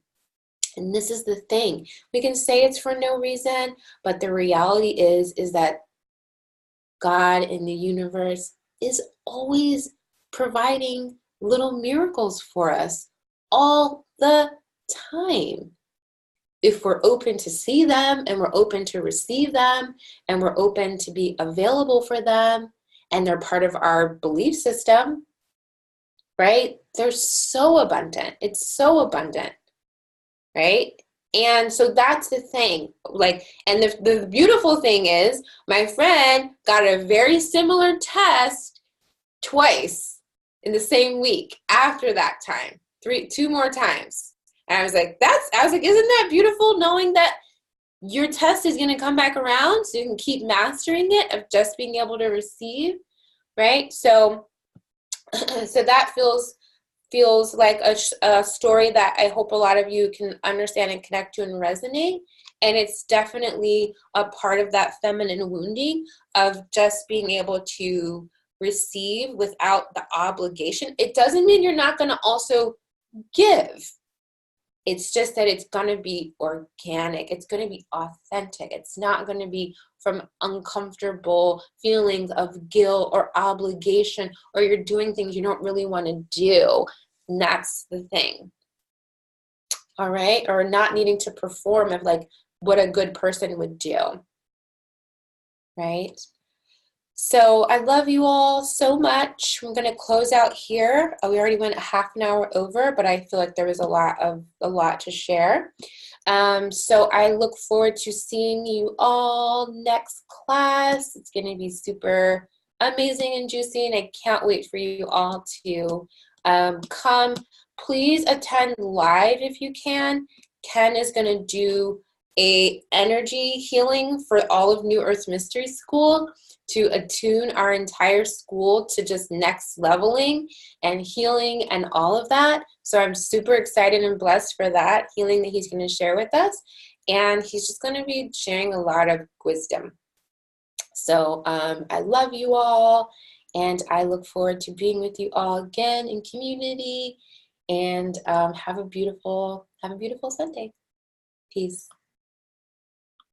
And this is the thing. We can say it's for no reason, but the reality is that God in the universe is always providing little miracles for us all the time. If we're open to see them and we're open to receive them and we're open to be available for them and they're part of our belief system, right? They're so abundant. It's so abundant, right? And so that's the thing. Like, and the beautiful thing is my friend got a very similar test twice in the same week after that time, two more times. And I was like, isn't that beautiful knowing that your test is going to come back around so you can keep mastering it of just being able to receive, right? So that feels like a story that I hope a lot of you can understand and connect to and resonate. And it's definitely a part of that feminine wounding of just being able to receive without the obligation. It doesn't mean you're not going to also give. It's just that it's going to be organic. It's going to be authentic. It's not going to be from uncomfortable feelings of guilt or obligation, or you're doing things you don't really want to do. And that's the thing. All right? Or not needing to perform of like what a good person would do. Right? So I love you all so much. I'm going to close out here. We already went a half an hour over, but I feel like there was a lot to share. So I look forward to seeing you all next class. It's going to be super amazing and juicy, and I can't wait for you all to come. Please attend live if you can. Ken is going to do a energy healing for all of New Earth Mystery School to attune our entire school to just next leveling and healing and all of that. So I'm super excited and blessed for that healing that he's going to share with us. And he's just going to be sharing a lot of wisdom. So I love you all, and I look forward to being with you all again in community. And have a beautiful Sunday. Peace.